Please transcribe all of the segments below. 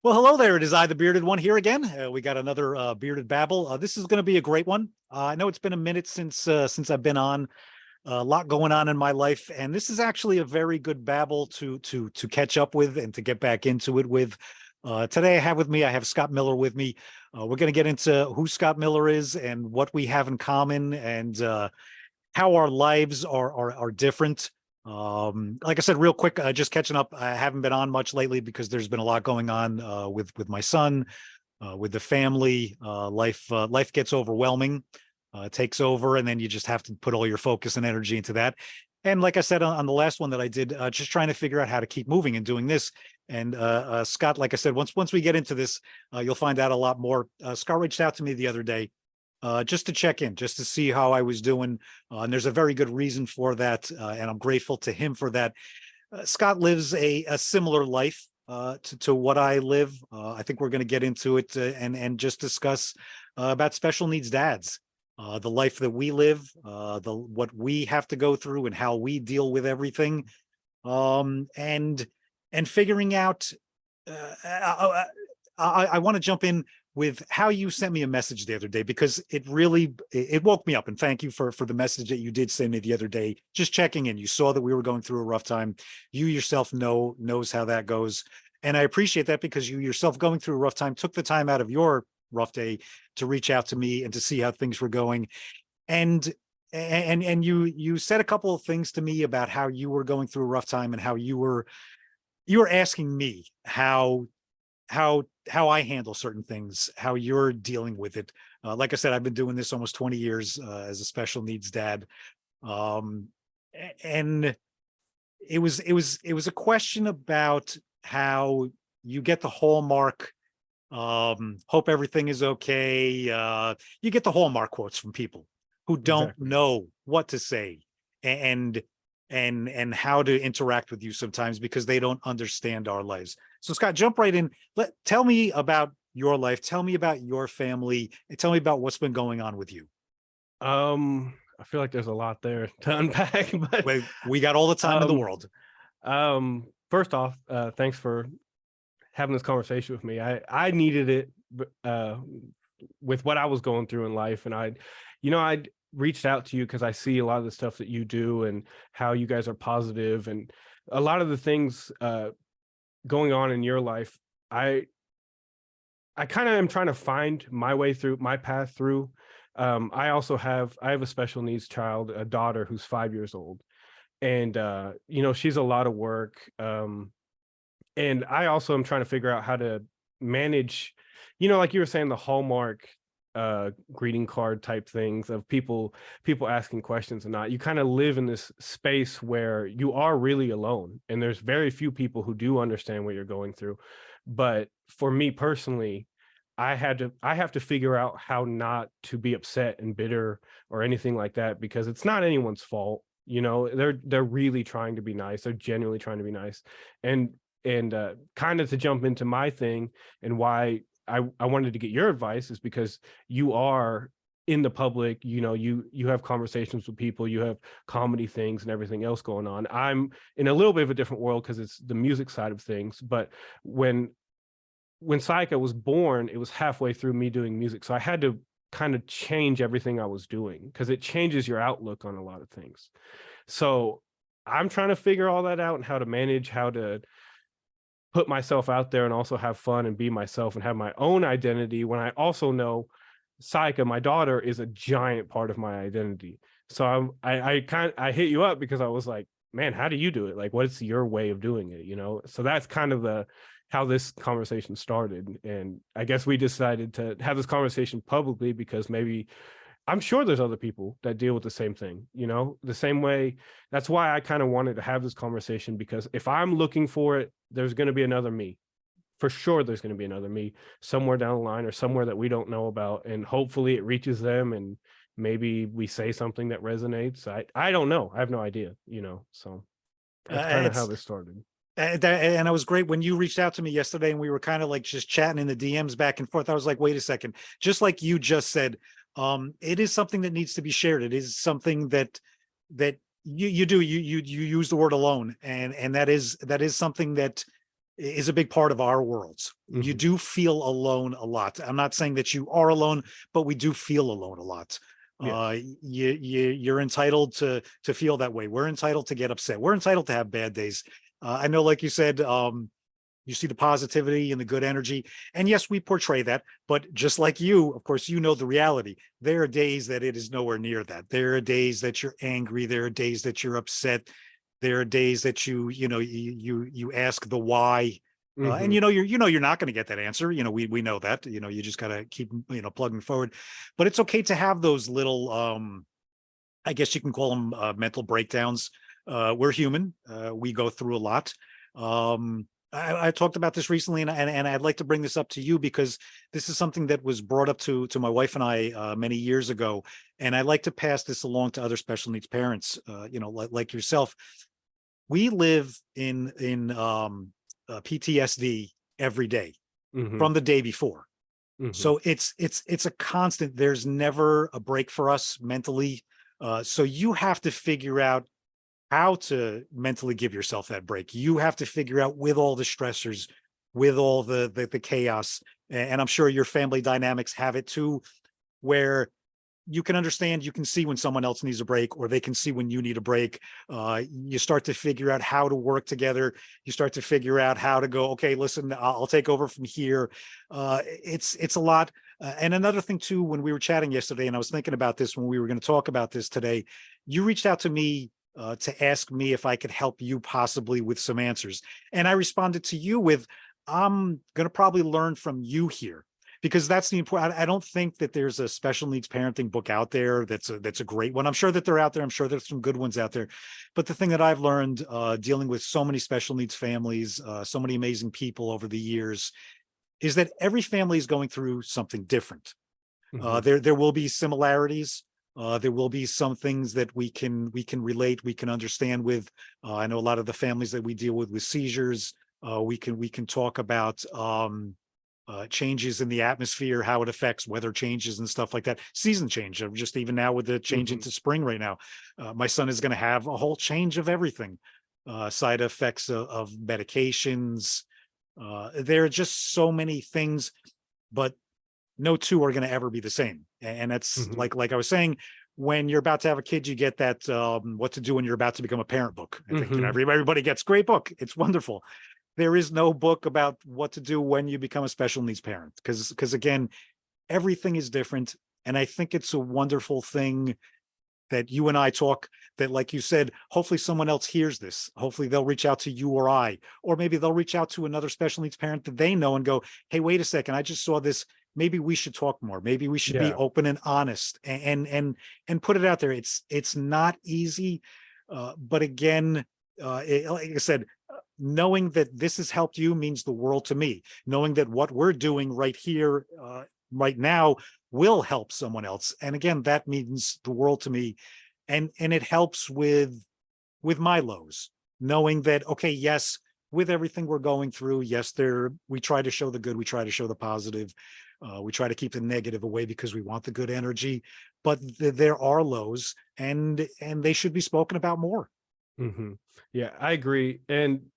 Well, hello there. It is I, the bearded one, here again. We got another bearded babble. This is going to be a great one. I know it's been a minute since I've been on. A lot going on in my life, and this is actually a very good babble to catch up with and to get back into it with. Today, I have Scott Miller with me. We're going to get into who Scott Miller is and what we have in common, and how our lives are different. Like I said, real quick, just catching up. I haven't been on much lately because there's been a lot going on with my son, with the family. Life gets overwhelming, takes over, and then you just have to put all your focus and energy into that. And like I said on the last one that I did, just trying to figure out how to keep moving and doing this. And Scott, like I said, once we get into this, you'll find out a lot more. Scott reached out to me the other day just to check in, just to see how I was doing. And there's a very good reason for that. And I'm grateful to him for that. Scott lives a similar life to what I live. I think we're going to get into it and just discuss about special needs dads, the life that we live, what we have to go through and how we deal with everything. And figuring out, I want to jump in with how you sent me a message the other day, because it woke me up. And thank you for the message that you did send me the other day, just checking in. You saw that we were going through a rough time. You yourself knows how that goes. And I appreciate that, because you yourself, going through a rough time, took the time out of your rough day to reach out to me and to see how things were going. And you said a couple of things to me about how you were going through a rough time, and how you were asking me how I handle certain things, how you're dealing with it. Like I said, I've been doing this almost 20 years as a special needs dad. And it was a question about how you get the hallmark, hope everything is okay. You get the hallmark quotes from people who don't Exactly. know what to say and how to interact with you sometimes, because they don't understand our lives. So Scott, jump right in. Tell me about your life. Tell me about your family. And tell me about what's been going on with you. I feel like there's a lot there to unpack, but We got all the time in the um, world. first off, thanks for having this conversation with me. I needed it, with what I was going through in life, and I reached out to you because I see a lot of the stuff that you do and how you guys are positive, and a lot of the things going on in your life. I kind of am trying to find my way through, my path through. I have a special needs child, a daughter who's 5 years old, and she's a lot of work. And I also am trying to figure out how to manage, like you were saying, the Hallmark greeting card type things of people asking questions and not. You kind of live in this space where you are really alone, and there's very few people who do understand what you're going through. But for me personally, I have to figure out how not to be upset and bitter or anything like that, because it's not anyone's fault. They're really trying to be nice. They're genuinely trying to be nice. And kind of to jump into my thing and why I wanted to get your advice is because you are in the public. You have conversations with people, you have comedy things and everything else going on. I'm in a little bit of a different world because it's the music side of things. But when Saika was born, it was halfway through me doing music. So I had to kind of change everything I was doing, because it changes your outlook on a lot of things. So I'm trying to figure all that out, and how to manage, how to put myself out there and also have fun and be myself and have my own identity, when I also know Saika, my daughter, is a giant part of my identity. So I hit you up because I was like, man, how do you do it? Like, what's your way of doing it? So that's kind of how this conversation started. And I guess we decided to have this conversation publicly because maybe I'm sure there's other people that deal with the same thing, the same way. That's why I kind of wanted to have this conversation, because if I'm looking for it, there's going to be another me. For sure, there's going to be another me somewhere down the line, or somewhere that we don't know about. And hopefully it reaches them, and maybe we say something that resonates. I don't know. I have no idea, so that's kind of how It's this started. and it was great when you reached out to me yesterday, and we were kind of like just chatting in the DMs back and forth. I was like, wait a second, just like you just said, it is something that needs to be shared. It is something that you use the word alone, and that is something that is a big part of our worlds. You Mhm. do feel alone a lot. I'm not saying that you are alone, but we do feel alone a lot. Yes. You're entitled to feel that way. We're entitled to get upset. We're entitled to have bad days. I know, like you said, you see the positivity and the good energy. And yes, we portray that, but just like you, of course, you know the reality. There are days that it is nowhere near that. There are days that you're angry. There are days that you're upset. There are days that you ask the why. And Mhm. you're not going to get that answer. We know that. You just got to keep plugging forward. But it's okay to have those little I guess you can call them mental breakdowns. We're human. We go through a lot. I talked about this recently, and I'd like to bring this up to you because this is something that was brought up to my wife and I many years ago, and I like to pass this along to other special needs parents. Like yourself. We live in PTSD every day Mhm. from the day before. Mhm. So it's a constant. There's never a break for us mentally. So you have to figure out how to mentally give yourself that break. You have to figure out with all the stressors, with all the chaos, and I'm sure your family dynamics have it too, where you can understand, you can see when someone else needs a break, or they can see when you need a break. You start to figure out how to work together. You start to figure out how to go, okay, listen, I'll take over from here. It's a lot. And another thing too, when we were chatting yesterday, and I was thinking about this when we were going to talk about this today, you reached out to me to ask me if I could help you possibly with some answers. And I responded to you with, I'm going to probably learn from you here, because that's the important. I don't think that there's a special needs parenting book out there that's a great one. I'm sure that they're out there. I'm sure there's some good ones out there. But the thing that I've learned dealing with so many special needs families, so many amazing people over the years, is that every family is going through something different. Mhm. There will be similarities. There will be some things that we can relate, we can understand with. I know a lot of the families that we deal with seizures. We can talk about changes in the atmosphere, how it affects weather changes and stuff like that. Season change, just even now with the change Mhm. into spring right now, my son is going to have a whole change of everything. Side effects of medications. There are just so many things, but no two are going to ever be the same. And that's Mhm. like I was saying, when you're about to have a kid, you get that what to do when you're about to become a parent book. I think Mhm. everybody gets great book. It's wonderful. There is no book about what to do when you become a special needs parent, because again, everything is different. And I think it's a wonderful thing that you and I talk, that, like you said, hopefully someone else hears this. Hopefully they'll reach out to you or I, or maybe they'll reach out to another special needs parent that they know and go, hey, wait a second, I just saw this. Maybe we should talk more. Maybe we should be Yeah. open and honest and put it out there. It's not easy. But again, like I said, knowing that this has helped you means the world to me. Knowing that what we're doing right here, right now, will help someone else, and again, that means the world to me. And it helps with my lows, knowing that, okay, yes, with everything we're going through, yes, we try to show the good, we try to show the positive, we try to keep the negative away because we want the good energy, but there are lows, and they should be spoken about more. Mhm. Yeah, I agree. And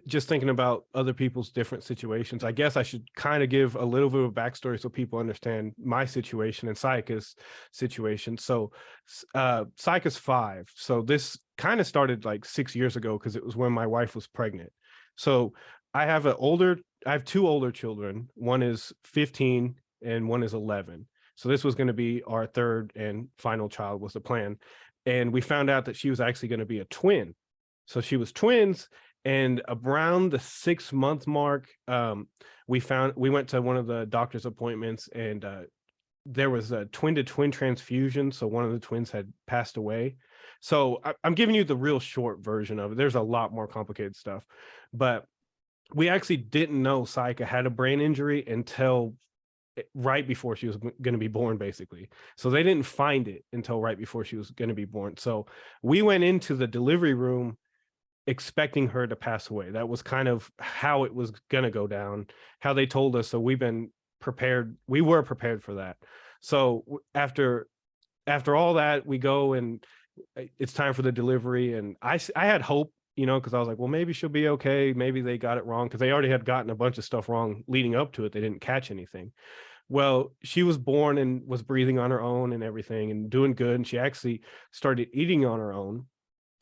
just thinking about other people's different situations, I guess I should kind of give a little bit of backstory so people understand my situation and Saika's situation. So, Saika's 5. So this kind of started like 6 years ago because it was when my wife was pregnant. So I have two older children. One is 15 and one is 11. So this was going to be our third and final child was the plan. And we found out that she was actually going to be a twin. So she was twins, and around the 6 month mark, we went to one of the doctor's appointments, and there was a twin to twin transfusion. So one of the twins had passed away. So I'm giving you the real short version of it. There's a lot more complicated stuff, but we actually didn't know Saika had a brain injury until right before she was going to be born, basically. So they didn't find it until right before she was going to be born. So we went into the delivery room expecting her to pass away. That was kind of how it was going to go down, how they told us. So we've been prepared. We were prepared for that. So after all that, we go and it's time for the delivery. And I had hope because I was like, well, maybe she'll be okay. Maybe they got it wrong, because they already had gotten a bunch of stuff wrong leading up to it. They didn't catch anything. Well, she was born and was breathing on her own and everything and doing good. And she actually started eating on her own,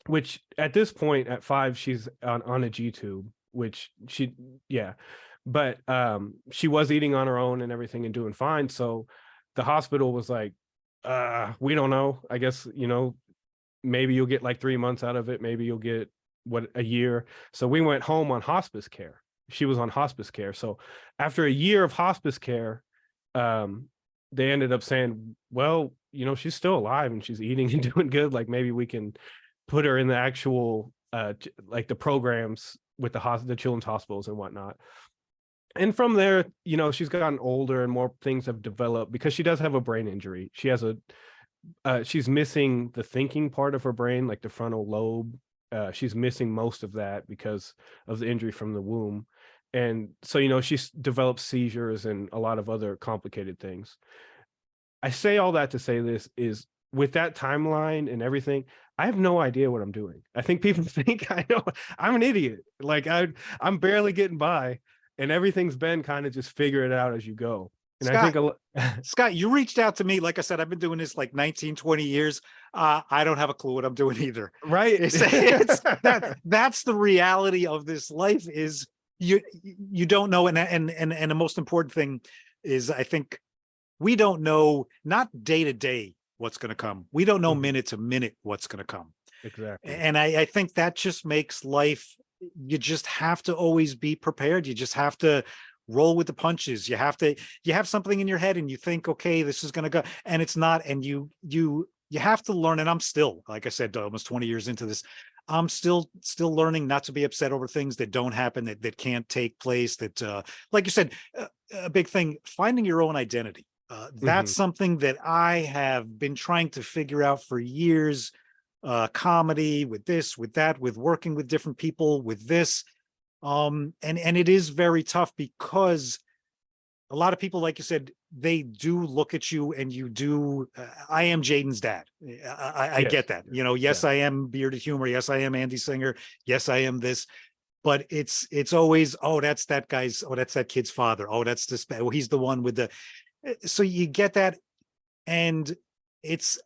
which at this point at 5, she's on a G tube, which yeah. But she was eating on her own and everything and doing fine. So the hospital was like, we don't know. I guess, maybe you'll get like 3 months out of it. Maybe you'll get a year. So we went home on hospice care. She was on hospice care. So after a year of hospice care, they ended up saying, well, she's still alive and she's eating and doing good. Like maybe we can put her in the actual, like the programs with the children's hospitals and whatnot. And from there, she's gotten older and more things have developed, because she does have a brain injury. She has she's missing the thinking part of her brain, like the frontal lobe. She's missing most of that because of the injury from the womb. And so, she's developed seizures and a lot of other complicated things. I say all that to say this is, with that timeline and everything, I have no idea what I'm doing. I think people think I know. I'm an idiot. Like I'm barely getting by, and everything's been kind of just figure it out as you go. And Scott, I think Scott, you reached out to me. Like I said, I've been doing this like 19, 20 years. I don't have a clue what I'm doing either. right. It's that's the reality of this life, is you don't know. And the most important thing is, I think we don't know, not day to day what's going to come. We don't know minute to minute what's going to come. Exactly. And I think that just makes life, you just have to always be prepared. You just have to roll with the punches. You have something in your head and you think, okay, this is going to go, and it's not. And you have to learn. And I'm still, like I said, almost 20 years into this, I'm still learning not to be upset over things that don't happen, that can't take place, that, like you said, a big thing, finding your own identity. That's something that I have been trying to figure out for years. Comedy, with this, with that, with working with different people, with this. And it is very tough, because a lot of people, like you said, they do look at you and you do. I am Jaden's dad. I Yes. get that. Yes, Yeah. I am Bearded Humor. Yes, I am Andy Singer. Yes, I am this. But it's always, oh, that's that guy's. Oh, that's that kid's father. Oh, that's this. Oh, he's the one with the. So you get that, and it's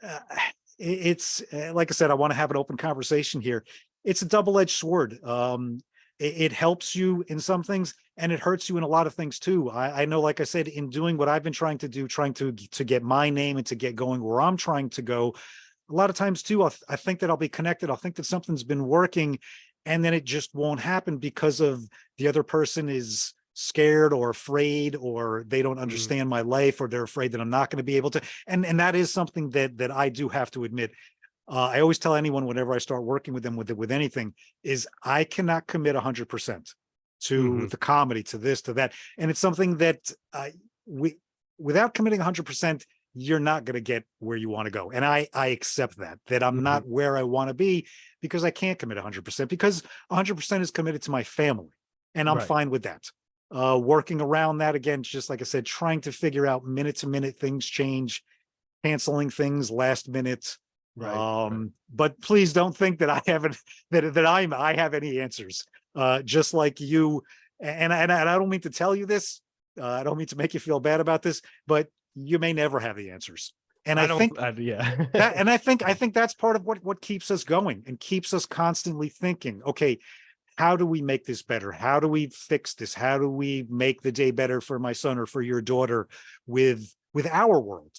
like I said, I want to have an open conversation here. It's a double-edged sword. It helps you in some things, and it hurts you in a lot of things too. I know, like I said, in doing what I've been trying to do, trying to get my name and to get going where I'm trying to go, a lot of times too, I think that I'll be connected. I'll think that something's been working, and then it just won't happen because of the other person is scared or afraid, or they don't understand my life, or they're afraid that I'm not going to be able to. And that is something that I do have to admit. I always tell anyone whenever I start working with them with anything, is I cannot commit 100% to the comedy, to this, to that. And it's something that without committing 100%, you're not going to get where you want to go. And I accept that I'm not where I want to be, because I can't commit 100%, because 100% is committed to my family, and I'm fine with that. Working around that, again, just like I said, trying to figure out minute to minute, things change, canceling things last minute. But please don't think that I haven't, that I have any answers. Just like you, and I don't mean to tell you this. I don't mean to make you feel bad about this, but you may never have the answers. And I think that, and I think that's part of what keeps us going and keeps us constantly thinking, okay, how do we make this better? How do we fix this? How do we make the day better for my son or for your daughter with our world?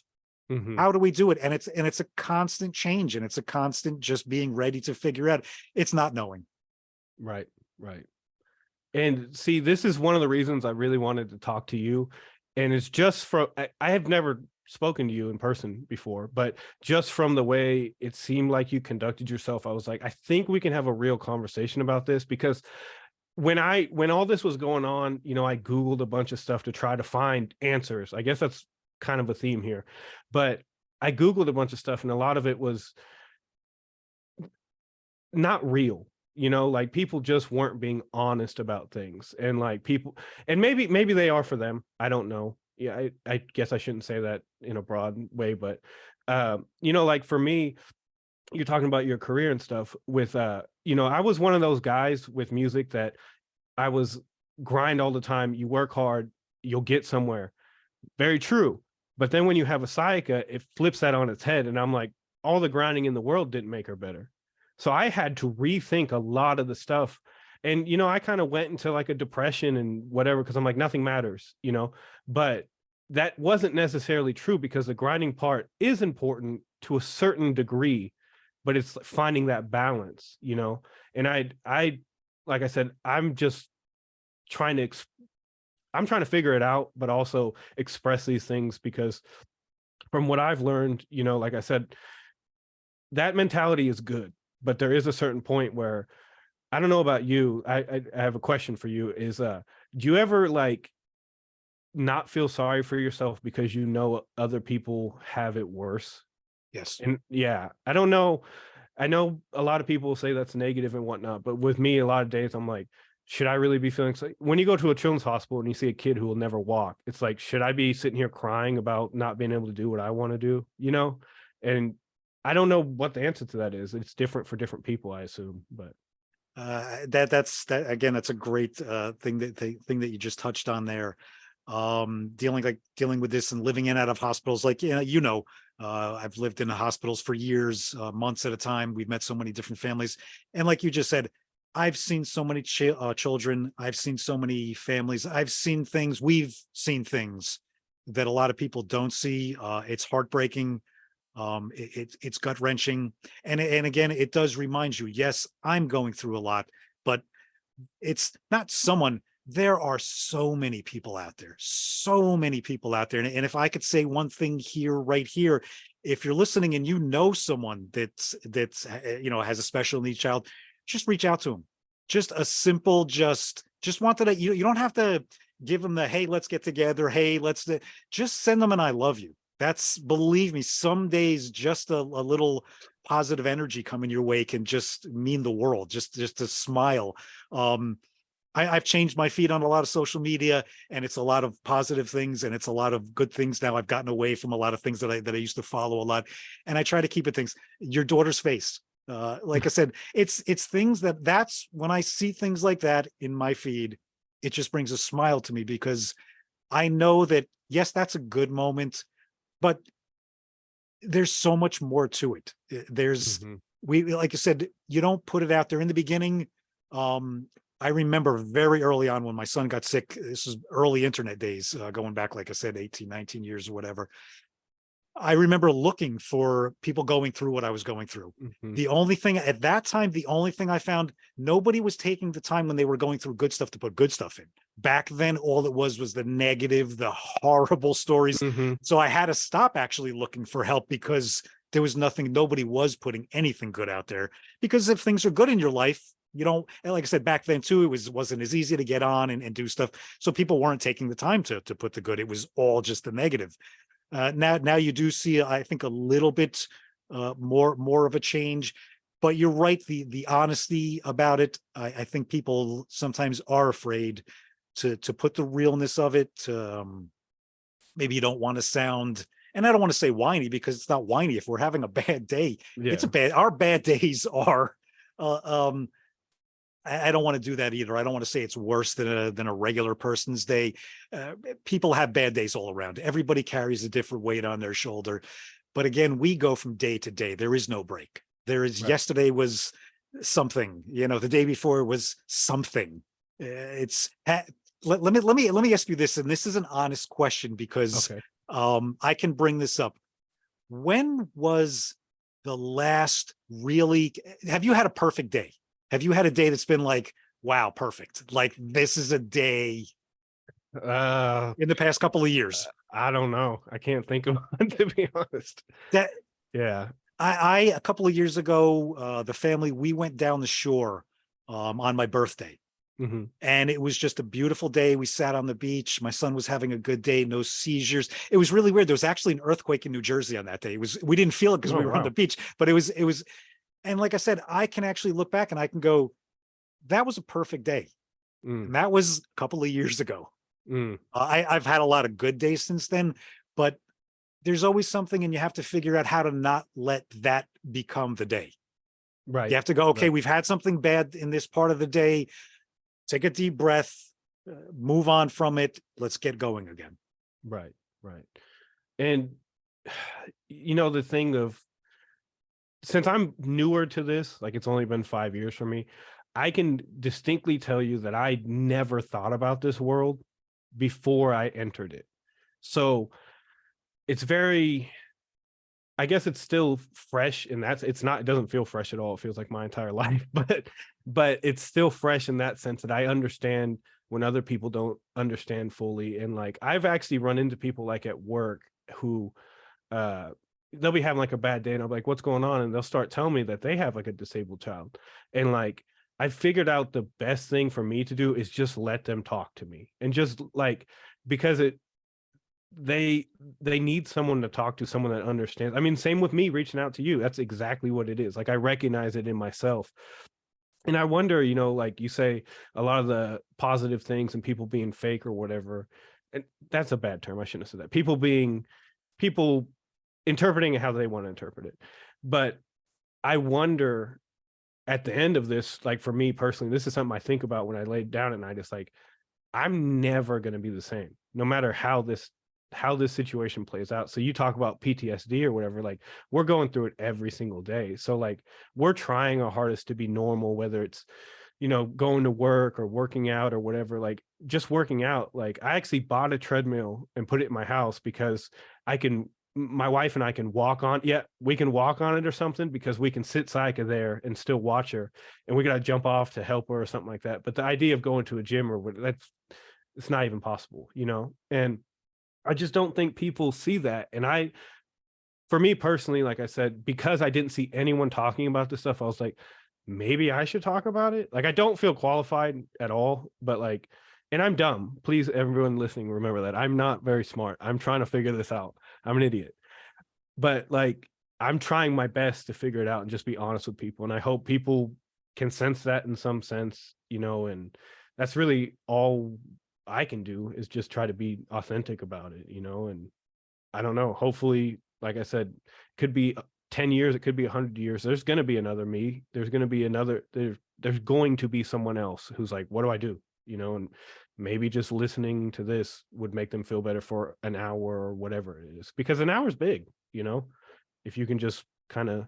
How do we do it? And it's a constant change, and it's a constant just being ready to figure out. It's not knowing. Right. And see, this is one of the reasons I really wanted to talk to you. And it's just from, I have never spoken to you in person before, but just from the way it seemed like you conducted yourself, I was like, I think we can have a real conversation about this. Because when all this was going on, I Googled a bunch of stuff to try to find answers. I guess that's kind of a theme here, but I Googled a bunch of stuff, and a lot of it was not real. Like people just weren't being honest about things, and like people, and maybe they are for them. I don't know. Yeah, I guess I shouldn't say that in a broad way, but like for me, you're talking about your career and stuff with, you know, I was one of those guys with music that I was grind all the time. You work hard, you'll get somewhere. Very true. But then when you have a sciatica, it flips that on its head. And I'm like, all the grinding in the world didn't make her better. So I had to rethink a lot of the stuff. And, you know, I kind of went into like a depression and whatever, because I'm like, nothing matters, you know, but that wasn't necessarily true, because the grinding part is important to a certain degree, but it's finding that balance, you know. And like I said, trying to I'm trying to figure it out, but also express these things, because from what I've learned, you know, like I said, that mentality is good, but there is a certain point where, I don't know about you. I have a question for you is, do you ever like not feel sorry for yourself because you know other people have it worse? Yes. And yeah, I don't know. I know a lot of people say that's negative and whatnot, but with me, a lot of days I'm like, should I really be feeling so? When you go to a children's hospital and you see a kid who will never walk, it's like, should I be sitting here crying about not being able to do what I want to do? You know? And I don't know what the answer to that is. It's different for different people, I assume. But That again, that's a great thing that you just touched on there. Dealing with this and living in out of hospitals, like, I've lived in the hospitals for years, months at a time. We've met so many different families, and like you just said, I've seen so many children. I've seen so many families. We've seen things that a lot of people don't see. It's heartbreaking. It's gut wrenching, and again, it does remind you. Yes, I'm going through a lot, but it's not someone. There are so many people out there, so many people out there. And if I could say one thing here, right here, if you're listening and you know someone has a special needs child, just reach out to them. Just a simple, just wanted to, you don't have to give them the, hey, let's get together. Hey, just send them an I love you. That's, believe me, some days just a little positive energy coming your way can just mean the world. Just a smile. I've changed my feed on a lot of social media, and it's a lot of positive things, and it's a lot of good things now. I've gotten away from a lot of things that I used to follow a lot, and I try to keep it things. Your daughter's face, like I said, it's things that's when I see things like that in my feed, it just brings a smile to me, because I know that, yes, that's a good moment, but there's so much more to it. There's Mhm. we like you said, you don't put it out there in the beginning. I remember very early on when my son got sick. This was early internet days, going back, like I said, 18, 19 years or whatever. I remember looking for people going through what I was going through. Mhm. The only thing at that time, the only thing I found, nobody was taking the time when they were going through good stuff to put good stuff in. Back then, all it was the negative, the horrible stories. Mhm. So I had to stop actually looking for help, because there was nothing, nobody was putting anything good out there. Because if things are good in your life, you don't, and like I said, back then too, wasn't as easy to get on and do stuff. So people weren't taking the time to put the good. It was all just the negative. Now you do see, I think, a little bit more of a change, but you're right. The honesty about it, I think people sometimes are afraid to put the realness of it. Maybe you don't want to sound, and I don't want to say whiny, because it's not whiny. If we're having a bad day, Yeah. our bad days are. Um, I don't want to do that either. I don't want to say it's worse than a regular person's day. People have bad days all around. Everybody carries a different weight on their shoulder. But again, we go from day to day. There is no break. Right. Yesterday was something, the day before was something. Let me ask you this, and this is an honest question, because Okay. I can bring this up. When was the last really, have you had a perfect day? Have you had a day that's been like, wow, perfect? Like, this is a day Uh, in the past couple of years I don't know. I can't think of one, to be honest. that Yeah. I a couple of years ago, the family, we went down the shore on my birthday. Mhm. And it was just a beautiful day. We sat on the beach. My son was having a good day, no seizures. It was really weird. There was actually an earthquake in New Jersey on that day. We didn't feel it because Oh, we were on the wow. beach, but it was, and like I said, I can actually look back and I can go, that was a perfect day. Mm. And that was a couple of years ago. Mm. I've had a lot of good days since then, but there's always something, and you have to figure out how to not let that become the day. You Right. have to go, okay, Right. we've had something bad in this part of the day. Take a deep breath, move on from it. Let's get going again. Right. Right. And the thing of, since I'm newer to this, like it's only been 5 years for me, I can distinctly tell you that I never thought about this world before I entered it. So it's very, I guess it's still fresh, and it's not, it doesn't feel fresh at all. It feels like my entire life, but it's still fresh in that sense that I understand when other people don't understand fully. And like, I've actually run into people like at work who uh they'll be having like a bad day, and I'm like, what's going on? And they'll start telling me that they have like a disabled child. And like, I figured out the best thing for me to do is just let them talk to me, and just like, because they need someone to talk to, someone that understands. I mean, same with me reaching out to you. That's exactly what it is. Like, I recognize it in myself. And I wonder, like you say, a lot of the positive things and people being fake or whatever, and that's a bad term. I shouldn't have said that. People interpreting it how they want to interpret it. But I wonder, at the end of this, like for me personally, this is something I think about when I lay down at night. It's like, I'm never going to be the same, no matter how this situation plays out. So you talk about PTSD or whatever, like we're going through it every single day. So like, we're trying our hardest to be normal, whether it's, going to work or working out or whatever. Like, just working out. Like, I actually bought a treadmill and put it in my house because my wife and I can walk on. Yeah, we can walk on it or something, because we can sit Sayaka there and still watch her, and we gotta jump off to help her or something like that. But the idea of going to a gym or what, it's not even possible, And I just don't think people see that. And for me personally, like I said, because I didn't see anyone talking about this stuff, I was like, maybe I should talk about it. Like, I don't feel qualified at all, but like, and I'm dumb. Please, everyone listening, remember that I'm not very smart. I'm trying to figure this out. I'm an idiot. But like, I'm trying my best to figure it out and just be honest with people. And I hope people can sense that in some sense, and that's really all I can do, is just try to be authentic about it, and I don't know, hopefully, like I said, could be 10 years, it could be 100 years. There's going to be another me. There's going to be there's going to be someone else who's like, what do I do? And maybe just listening to this would make them feel better for an hour or whatever it is, because an hour is big, if you can just kind of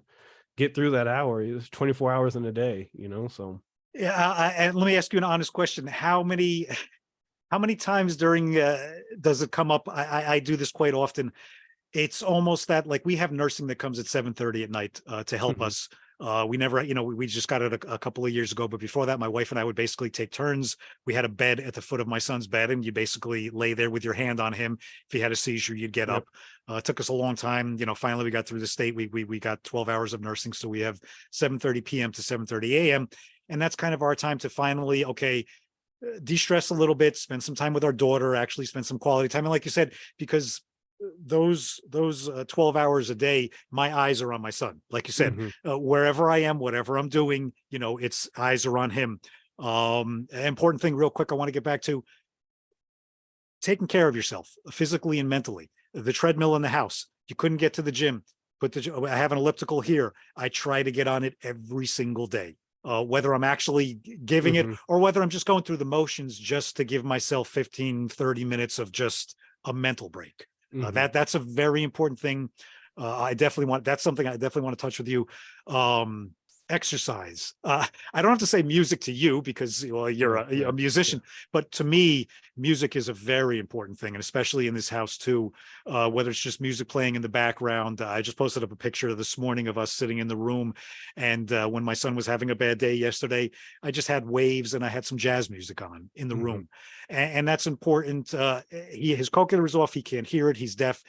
get through that hour. It's 24 hours in a day, so. Yeah, and let me ask you an honest question. How many times during does it come up? I do this quite often. It's almost that, like, we have nursing that comes at 7:30 at night to help Mhm. us. We never, we just got it a couple of years ago, but before that, my wife and I would basically take turns. We had a bed at the foot of my son's bed, and you basically lay there with your hand on him. If he had a seizure, you'd get Yep. up. It took us a long time. Finally we got through the state. We got 12 hours of nursing, so we have 7:30 p.m. to 7:30 a.m. And that's kind of our time to finally, okay, de-stress a little bit, spend some time with our daughter, actually spend some quality time. And like you said, because those 12 hours a day, my eyes are on my son. Like you said, Mhm. wherever I am, whatever I'm doing, it's eyes are on him. Important thing real quick I want to get back to: taking care of yourself physically and mentally. The treadmill in the house, you couldn't get to the gym, I have an elliptical here. I try to get on it every single day. Whether I'm actually giving it Mhm. or whether I'm just going through the motions, just to give myself 15, 30 minutes of just a mental break. Mhm. That's a very important thing. That's something I definitely want to touch with you. Exercise. I don't have to say music to you, because you're Right. a Right. musician, Yeah. but to me, music is a very important thing, and especially in this house too. Whether it's just music playing in the background. I just posted up a picture this morning of us sitting in the room, and when my son was having a bad day yesterday, I just had waves and I had some jazz music on in the Mhm. room, and that's important. His cochlear is off; he can't hear it. He's deaf.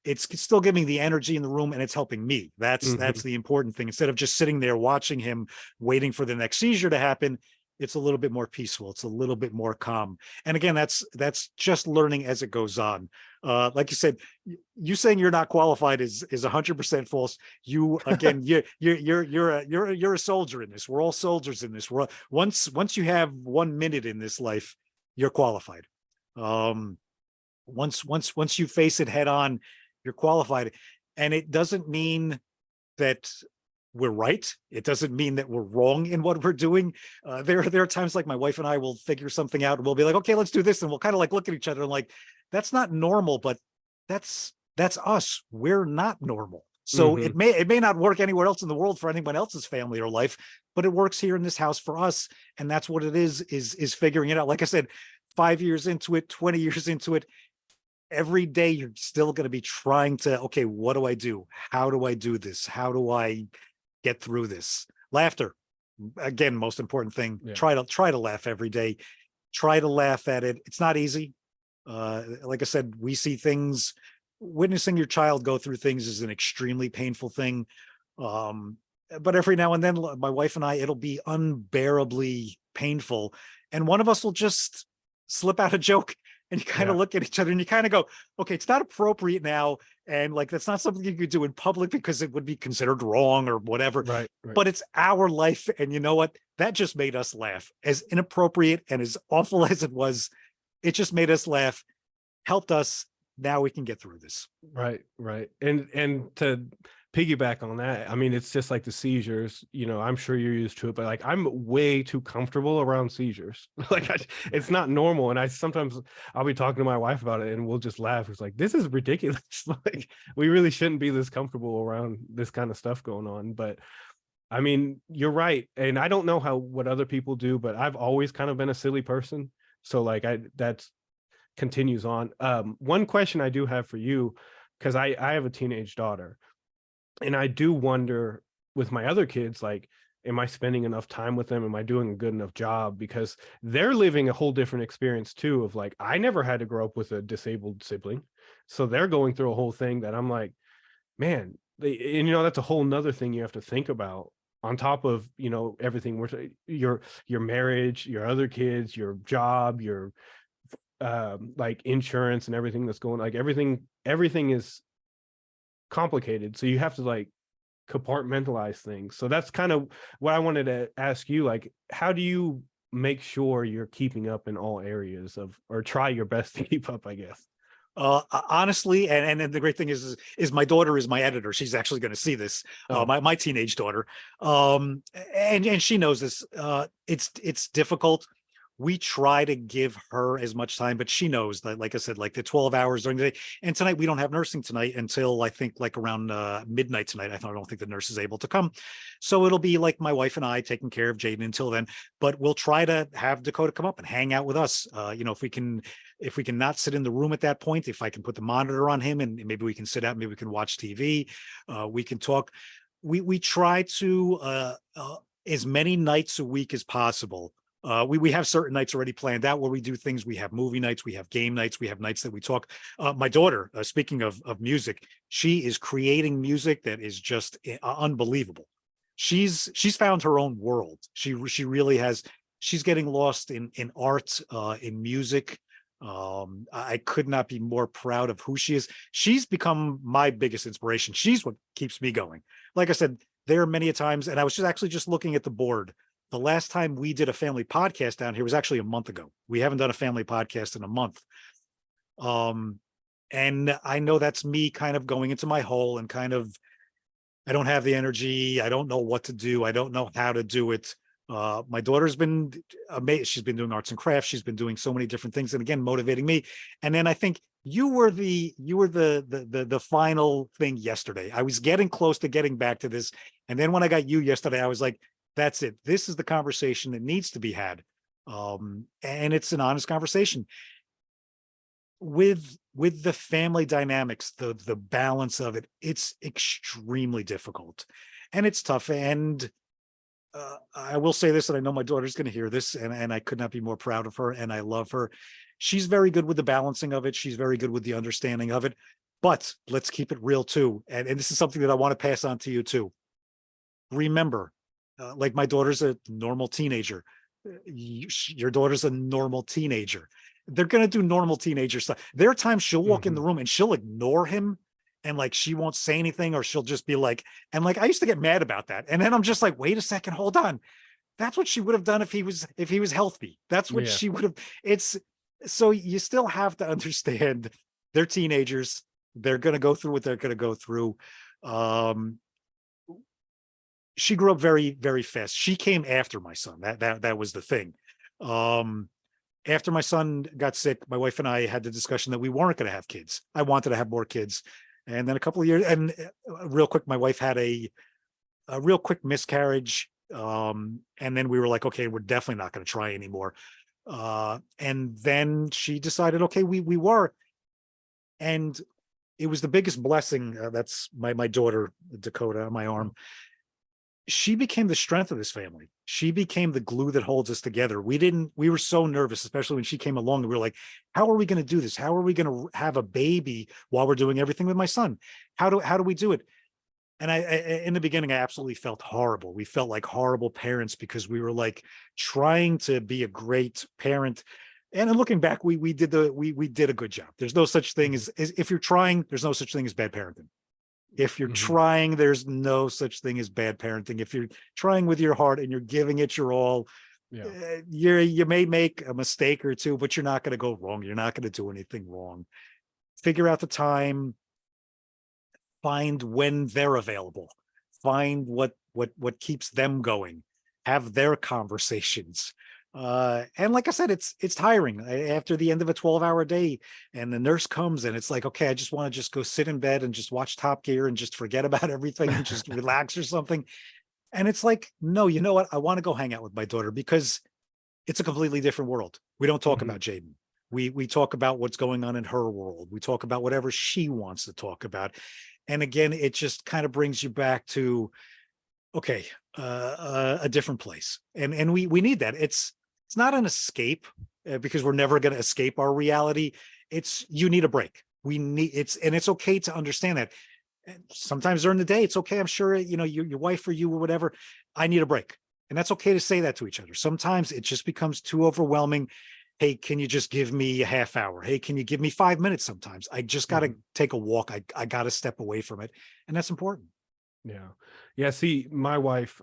It's still giving the energy in the room, and it's helping me. That's Mhm. the important thing. Instead of just sitting there watching him, waiting for the next seizure to happen, it's a little bit more peaceful. It's a little bit more calm. And again, that's just learning as it goes on. Like you said, you saying you're not qualified is 100% false. You, again, you're a soldier in this. We're all soldiers in this. Once you have 1 minute in this life, you're qualified. Um, Once you face it head on, you're qualified. And it doesn't mean that we're right. It doesn't mean that we're wrong in what we're doing. There are times like my wife and I will figure something out and we'll be like, okay, let's do this. And we'll kind of like look at each other and like, that's not normal, but that's us. We're not normal. So Hmm. it may not work anywhere else in the world for anyone else's family or life, but it works here in this house for us. And that's what it is figuring it out. Like I said, 5 years into it, 20 years into it, every day you're still going to be trying to, okay, what do I do? How do I do this? How do I get through this? Laughter, again, most important thing. Yeah. Try to laugh every day. Try to laugh at it. It's not easy. Like I said, we see things. Witnessing your child go through things is an extremely painful thing. But every now and then, my wife and I, it'll be unbearably painful, and one of us will just slip out a joke, and you kind of Yeah. look at each other and you kind of go, okay, it's not appropriate now, and like that's not something you could do in public because it would be considered wrong or whatever, Right. Right. but it's our life. And you know what, that just made us laugh. As inappropriate and as awful as it was, it just made us laugh, helped us. Now we can get through this. Right, right. And to piggyback on that, I mean, it's just like the seizures, I'm sure you're used to it, but like I'm way too comfortable around seizures. Like it's not normal. And sometimes I'll be talking to my wife about it and we'll just laugh. It's like, this is ridiculous. Like we really shouldn't be this comfortable around this kind of stuff going on. But I mean, you're right. And I don't know what other people do, but I've always kind of been a silly person. So like that's continues on. One question I do have for you, because I have a teenage daughter, and I do wonder with my other kids, like, am I spending enough time with them? Am I doing a good enough job? Because they're living a whole different experience too, of like, I never had to grow up with a disabled sibling. So they're going through a whole thing that I'm like, man, and that's a whole nother thing you have to think about on top of, everything your marriage, your other kids, your job, your like insurance and everything that's going, like everything is complicated, so you have to like compartmentalize things. So that's kind of what I wanted to ask you, like, how do you make sure you're keeping up in all areas or try your best to keep up, I guess? Honestly, and the great thing is my daughter is my editor. She's actually going to see this. Oh. My teenage daughter, and she knows this. It's difficult. We try to give her as much time, but she knows that, like I said, like the 12 hours during the day. And tonight we don't have nursing tonight until I think like around midnight tonight. I don't think the nurse is able to come. So it'll be like my wife and I taking care of Jaden until then, but we'll try to have Dakota come up and hang out with us. If we can not sit in the room at that point, if I can put the monitor on him and maybe we can sit out, maybe we can watch TV, we can talk. We try to as many nights a week as possible. We have certain nights already planned out where we do things. We have movie nights, we have game nights, we have nights that we talk. My daughter, speaking of music, she is creating music that is just unbelievable. She's found her own world. She really has. She's getting lost in art, in music. I could not be more proud of who she is. She's become my biggest inspiration. She's what keeps me going. Like I said, there are many a times, and I was just looking at the board. The last time we did a family podcast down here was actually a month ago. We haven't done a family podcast in a month. And I know that's me kind of going into my hole and kind of, I don't have the energy. I don't know what to do. I don't know how to do it. My daughter's been amazing. She's been doing arts and crafts. She's been doing so many different things, and again, motivating me. And then I think you were the final thing yesterday. I was getting close to getting back to this, and then when I got you yesterday, I was like, that's it. This is the conversation that needs to be had. And it's an honest conversation with the family dynamics, the balance of it. It's extremely difficult and it's tough. And I will say this, and I know my daughter's going to hear this, and I could not be more proud of her, and I love her. She's very good with the balancing of it. She's very good with the understanding of it. But let's keep it real too. And this is something that I want to pass on to you too. Remember, like my daughter's a normal teenager. Your daughter's a normal teenager. They're going to do normal teenager stuff. There are times she'll walk in the room and she'll ignore him and like she won't say anything, or she'll just be like, and like I used to get mad about that. And then I'm just like, wait a second, hold on. That's what she would have done if he was healthy. That's what she would have. So you still have to understand they're teenagers. They're going to go through what they're going to go through. Um, she grew up very, very fast. She came after my son. That was the thing. Um, After my son got sick, my wife and I had the discussion that we weren't going to have kids. I wanted to have more kids. And then a couple of years, and real quick, my wife had a real quick miscarriage. And then we were like, okay, we're definitely not going to try anymore. And then she decided, okay, we were. And it was the biggest blessing. That's my daughter, Dakota, on my arm. She became the strength of this family. She became the glue that holds us together. We were so nervous, especially when she came along. We were like, how are we going to do this? How are we going to have a baby while we're doing everything with my son? How do we do it? And I in the beginning, I absolutely felt horrible. We felt like horrible parents because we were like trying to be a great parent. And then looking back, we did a good job. There's no such thing as if you're trying, there's no such thing as bad parenting. If you're Mhm. trying, there's no such thing as bad parenting. If you're trying with your heart and you're giving it your all, Yeah. you may make a mistake or two, but you're not going to go wrong. You're not going to do anything wrong. Figure out the time, find when they're available, find what keeps them going, have their conversations. And like I said, it's tiring after the end of a 12-hour day and the nurse comes and it's like, okay, I just want to just go sit in bed and just watch Top Gear and just forget about everything and just relax or something. And it's like, no, you know what? I want to go hang out with my daughter because it's a completely different world. We don't talk Mhm. about Jaden. We talk about what's going on in her world. We talk about whatever she wants to talk about. And again, it just kind of brings you back to okay, a different place. And we need that. It's not an escape because we're never going to escape our reality. It's you need a break. We need it's okay to understand that. And sometimes during the day, it's okay. I'm sure your wife or you or whatever. I need a break, and that's okay to say that to each other. Sometimes it just becomes too overwhelming. Hey, can you just give me a half hour? Hey, can you give me 5 minutes? Sometimes I just got to Mhm. take a walk. I got to step away from it, and that's important. Yeah. Yeah, see, my wife,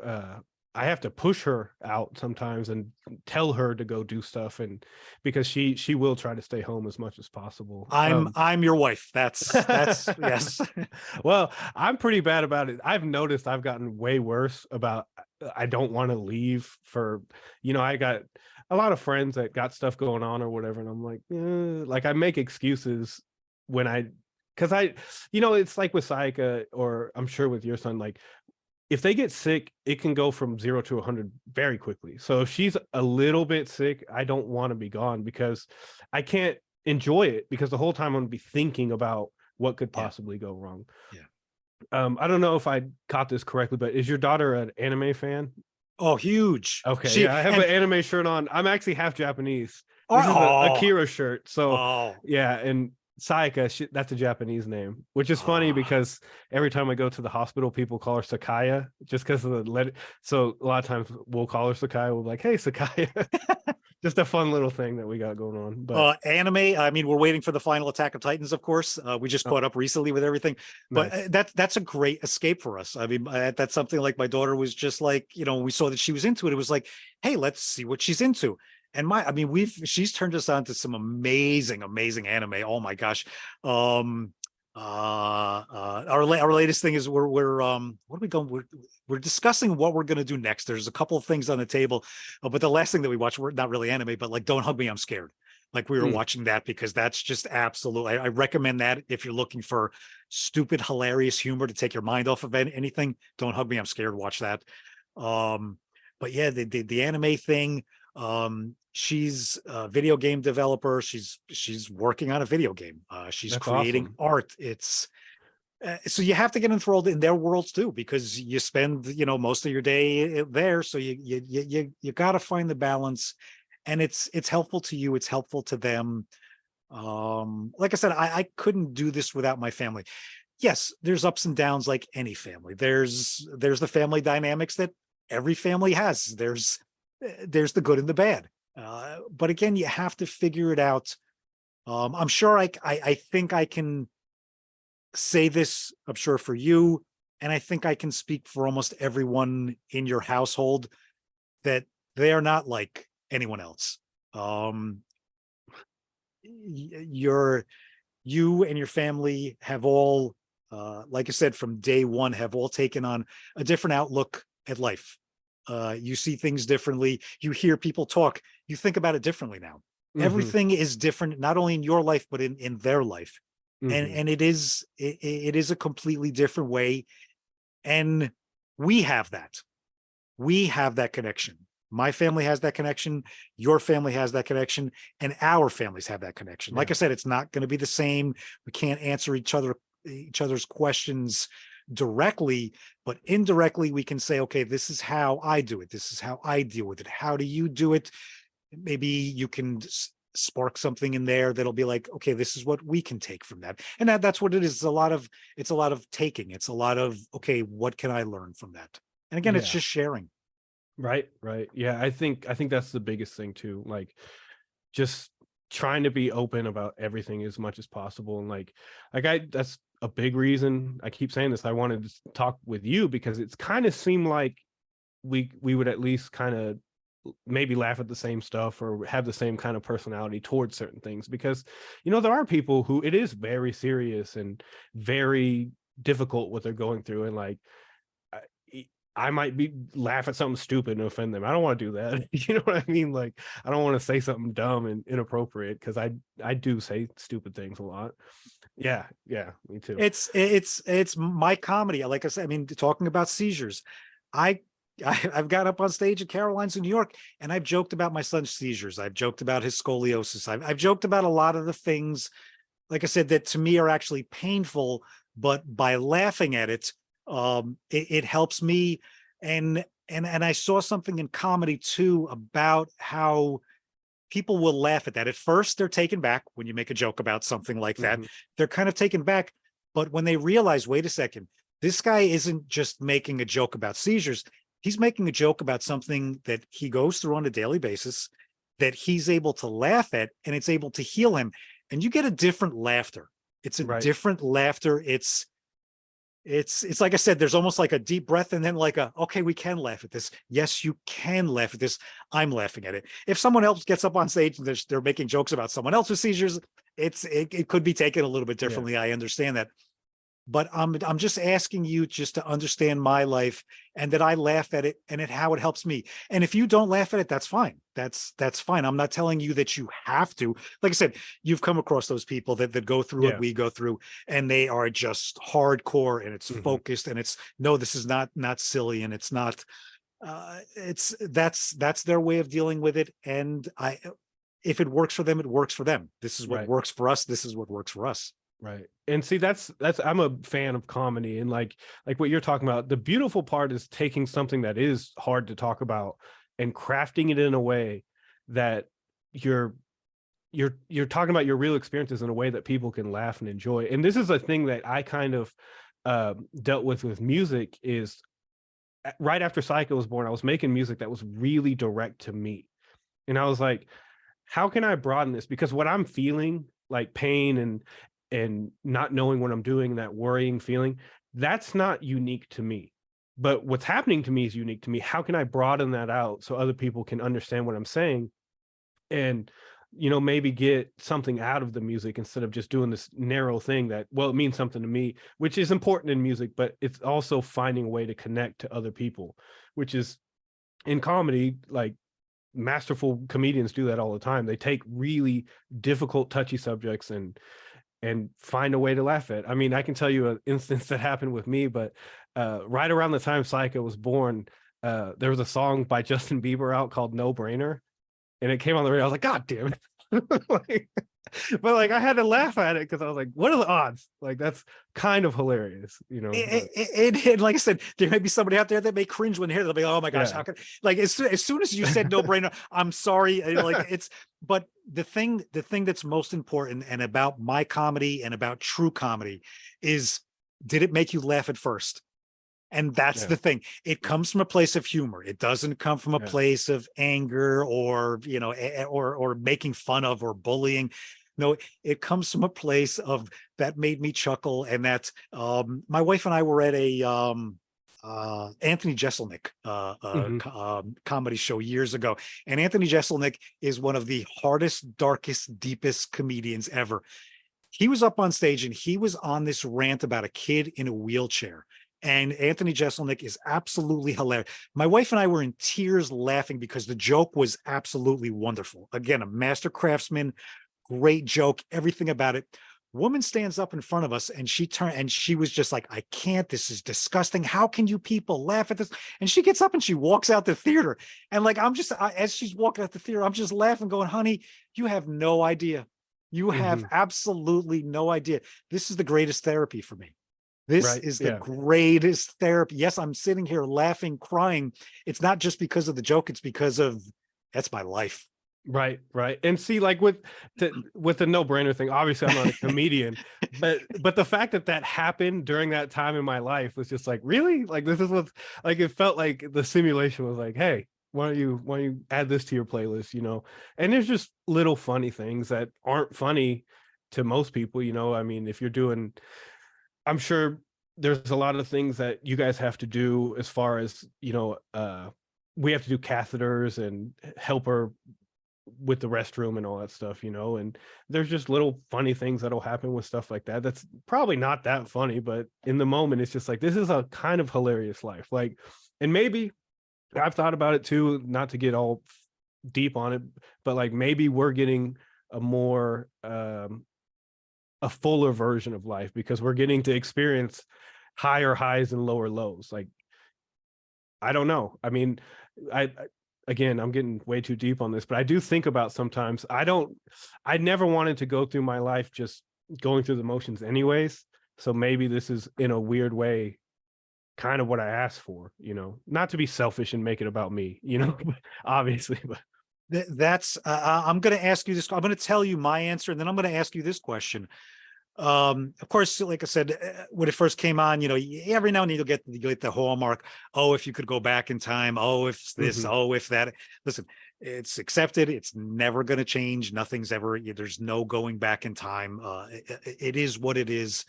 I have to push her out sometimes and tell her to go do stuff, and because she will try to stay home as much as possible. I'm your wife. That's yes. Well, I'm pretty bad about it. I've noticed I've gotten way worse about I don't want to leave for, I got a lot of friends that got stuff going on or whatever, and I'm like I make excuses when because it's like with Saika, or I'm sure with your son, like if they get sick, it can go from 0 to 100 very quickly. So if she's a little bit sick, I don't want to be gone because I can't enjoy it because the whole time I'm going to be thinking about what could Yeah, possibly go wrong. yeah. I don't know if I caught this correctly, but is your daughter an anime fan? Oh, huge. Okay, She yeah, I have an and anime shirt on. I'm actually half Japanese. This is a oh, Akira shirt. So, oh, yeah, and Sayaka, that's a Japanese name, which is funny oh. because every time I go to the hospital, people call her Sakaya just because of the letter. So a lot of times we'll call her Sakaya. We'll be like, "Hey, Sakaya." Just a fun little thing that we got going on. But Anime. I mean, we're waiting for the final Attack of Titans, of course. We just oh, caught up recently with everything, but nice. that's a great escape for us. I mean, that's something like my daughter was just like, we saw that she was into it. It was like, hey, let's see what she's into. And I mean, she's turned us on to some amazing, amazing anime. Oh my gosh. Our latest thing is we're what are we going? We're discussing what we're going to do next. There's a couple of things on the table, but the last thing that we watched, we're not really anime, but like Don't Hug Me, I'm Scared. Like we were Mm, watching that because that's just absolute. I recommend that if you're looking for stupid, hilarious humor to take your mind off of anything. Don't Hug Me, I'm Scared. Watch that. Um, but yeah, the anime thing. She's a video game developer. She's working on a video game. She's that's creating awesome. art. It's so you have to get enthralled in their worlds too, because you spend most of your day there. So you got to find the balance, and it's helpful to you. It's helpful to them. Like I said, I couldn't do this without my family. Yes, there's ups and downs like any family. There's the family dynamics that every family has. There's the good and the bad. But again, you have to figure it out. I'm sure I think I can say this, I'm sure for you, and I think I can speak for almost everyone in your household that they are not like anyone else. Um, you and your family have all, like I said, from day one, have all taken on a different outlook at life. You see things differently. You hear people talk. You think about it differently now. Hmm. Everything is different, not only in your life, but in their life. And, Hmm. and it is a completely different way. And we have that. We have that connection. My family has that connection. Your family has that connection, and our families have that connection. Like Yeah. I said, it's not going to be the same. We can't answer each other's questions directly, but indirectly we can say, okay, this is how I do it. This is how I deal with it. How do you do it? Maybe you can spark something in there that'll be like, okay, this is what we can take from that. And that's what it is. It's a lot of taking. It's a lot of, okay, what can I learn from that? And again, it's Yeah. just sharing. Right. Right. Yeah. I think that's the biggest thing too. Like, just trying to be open about everything as much as possible. And like I that's a big reason I keep saying this. I wanted to talk with you because it's kind of seemed like we would at least kind of maybe laugh at the same stuff or have the same kind of personality towards certain things, because there are people who it is very serious and very difficult what they're going through, and like I I might be laugh at something stupid and offend them. I don't want to do that. You know what I mean? Like, I don't want to say something dumb and inappropriate, because I do say stupid things a lot. Yeah, yeah, me too. It's my comedy. Like I said, I mean, talking about seizures, I, I've got up on stage at Caroline's in New York, and I've joked about my son's seizures. I've joked about his scoliosis. I've joked about a lot of the things, like I said, that to me are actually painful, but by laughing at it, it helps me. And I saw something in comedy too about how people will laugh at that. At first, they're taken back when you make a joke about something like that. Mhm. They're kind of taken back. But when they realize, wait a second, this guy isn't just making a joke about seizures, he's making a joke about something that he goes through on a daily basis, that he's able to laugh at, and it's able to heal him. And you get a different laughter. It's a Right. different laughter. It's like I said, there's almost like a deep breath, and then like a, okay, we can laugh at this. Yes, you can laugh at this. I'm laughing at it. If someone else gets up on stage and they're making jokes about someone else's seizures, it could be taken a little bit Yeah. differently. I understand that. But I'm just asking you just to understand my life, and that I laugh at it, and at how it helps me. And if you don't laugh at it, that's fine. That's fine. I'm not telling you that you have to. Like I said, you've come across those people that go through what Yeah. we go through, and they are just hardcore, and it's Hmm. focused, and it's, no, this is not silly, and it's not, it's that's their way of dealing with it. And if it works for them, it works for them. This is what Right. works for us. This is what works for us. Right. And see, that's I'm a fan of comedy, and like what you're talking about. The beautiful part is taking something that is hard to talk about and crafting it in a way that you're you're talking about your real experiences in a way that people can laugh and enjoy. And this is a thing that I kind of dealt with music. Is right after Psycho was born, I was making music that was really direct to me, and I was like, how can I broaden this? Because what I'm feeling, like pain and not knowing what I'm doing, that worrying feeling, that's not unique to me. But what's happening to me is unique to me. How can I broaden that out so other people can understand what I'm saying, and maybe get something out of the music instead of just doing this narrow thing that, well, it means something to me, which is important in music, but it's also finding a way to connect to other people, which is in comedy, like masterful comedians do that all the time. They take really difficult, touchy subjects and find a way to laugh at. I mean, I can tell you an instance that happened with me, but right around the time Psycho was born, there was a song by Justin Bieber out called No Brainer, and it came on the radio. I was like, God damn it. Like, but like I had to laugh at it because I was like, what are the odds? Like, that's kind of hilarious, but Like I said, there may be somebody out there that may cringe when they hear it. They'll be, oh my gosh, yeah. how could, like, as soon as you said no brainer, I'm sorry. Like, it's, but the thing that's most important, and about my comedy and about true comedy, is, did it make you laugh at first? And that's Yeah. the thing. It comes from a place of humor. It doesn't come from a Yeah. place of anger, or, or making fun of, or bullying. No, it comes from a place of, that made me chuckle. And that, my wife and I were at Anthony Jeselnik Hmm. comedy show years ago. And Anthony Jeselnik is one of the hardest, darkest, deepest comedians ever. He was up on stage and he was on this rant about a kid in a wheelchair. And Anthony Jeselnik is absolutely hilarious. My wife and I were in tears laughing because the joke was absolutely wonderful. Again, a master craftsman, great joke, everything about it. Woman stands up in front of us and she was just like, I can't, this is disgusting. How can you people laugh at this? And she gets up and she walks out the theater. And like, as she's walking out the theater, I'm just laughing, going, honey, you have no idea. You have Hmm. absolutely no idea. This is the greatest therapy for me. This Right. is the Yeah. greatest therapy. Yes, I'm sitting here laughing, crying. It's not just because of the joke. It's because of that's my life. Right, right. And see, like with the no-brainer thing, obviously I'm not a comedian, but the fact that that happened during that time in my life was just like, really? Like this is what, like it felt like the simulation was like, hey, why don't you add this to your playlist, you know? And there's just little funny things that aren't funny to most people, you know. I mean, if you're doing, I'm sure there's a lot of things that you guys have to do as far as, you know, we have to do catheters and help her with the restroom and all that stuff, you know. And there's just little funny things that'll happen with stuff like that. That's probably not that funny, but in the moment, it's just like, this is a kind of hilarious life. Like, and maybe I've thought about it too, not to get all deep on it, but like maybe we're getting a more, a fuller version of life because we're getting to experience higher highs and lower lows. Like, I don't know. I mean, I again, I'm getting way too deep on this, but I do think about sometimes I never wanted to go through my life just going through the motions anyways. So maybe this is in a weird way kind of what I asked for, you know, not to be selfish and make it about me, you know, obviously, but That's I'm going to ask you this. I'm going to tell you my answer, and then I'm going to ask you this question. Of course, like I said, when it first came on, you know, every now and then you get the hallmark. Oh, if you could go back in time. Oh, if this. mhm, Oh, if that. Listen, it's accepted. It's never going to change. Nothing's ever. There's no going back in time. It is what it is.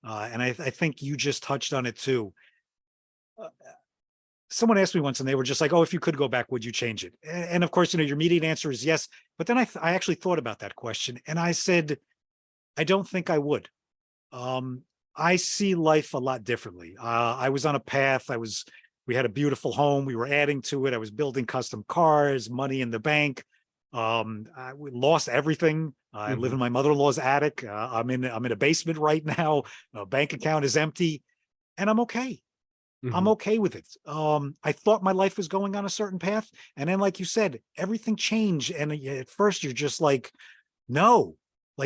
And I think you just touched on it too. Uh, Someone asked me once, and they were just like, "Oh, if you could go back, would you change it?" And of course, you know, your immediate answer is yes. But then I actually thought about that question, and I said, I don't think I would. Um, I see life a lot differently. I was on a path. We had a beautiful home. We were adding to it. I was building custom cars, money in the bank. We lost everything. I live mhm, in my mother-in-law's attic. I'm in a basement right now. Bank account is empty, and I'm okay. I'm mhm, okay with it. I thought my life was going on a certain path, and then, like you said, everything changed. And at first, you're just no,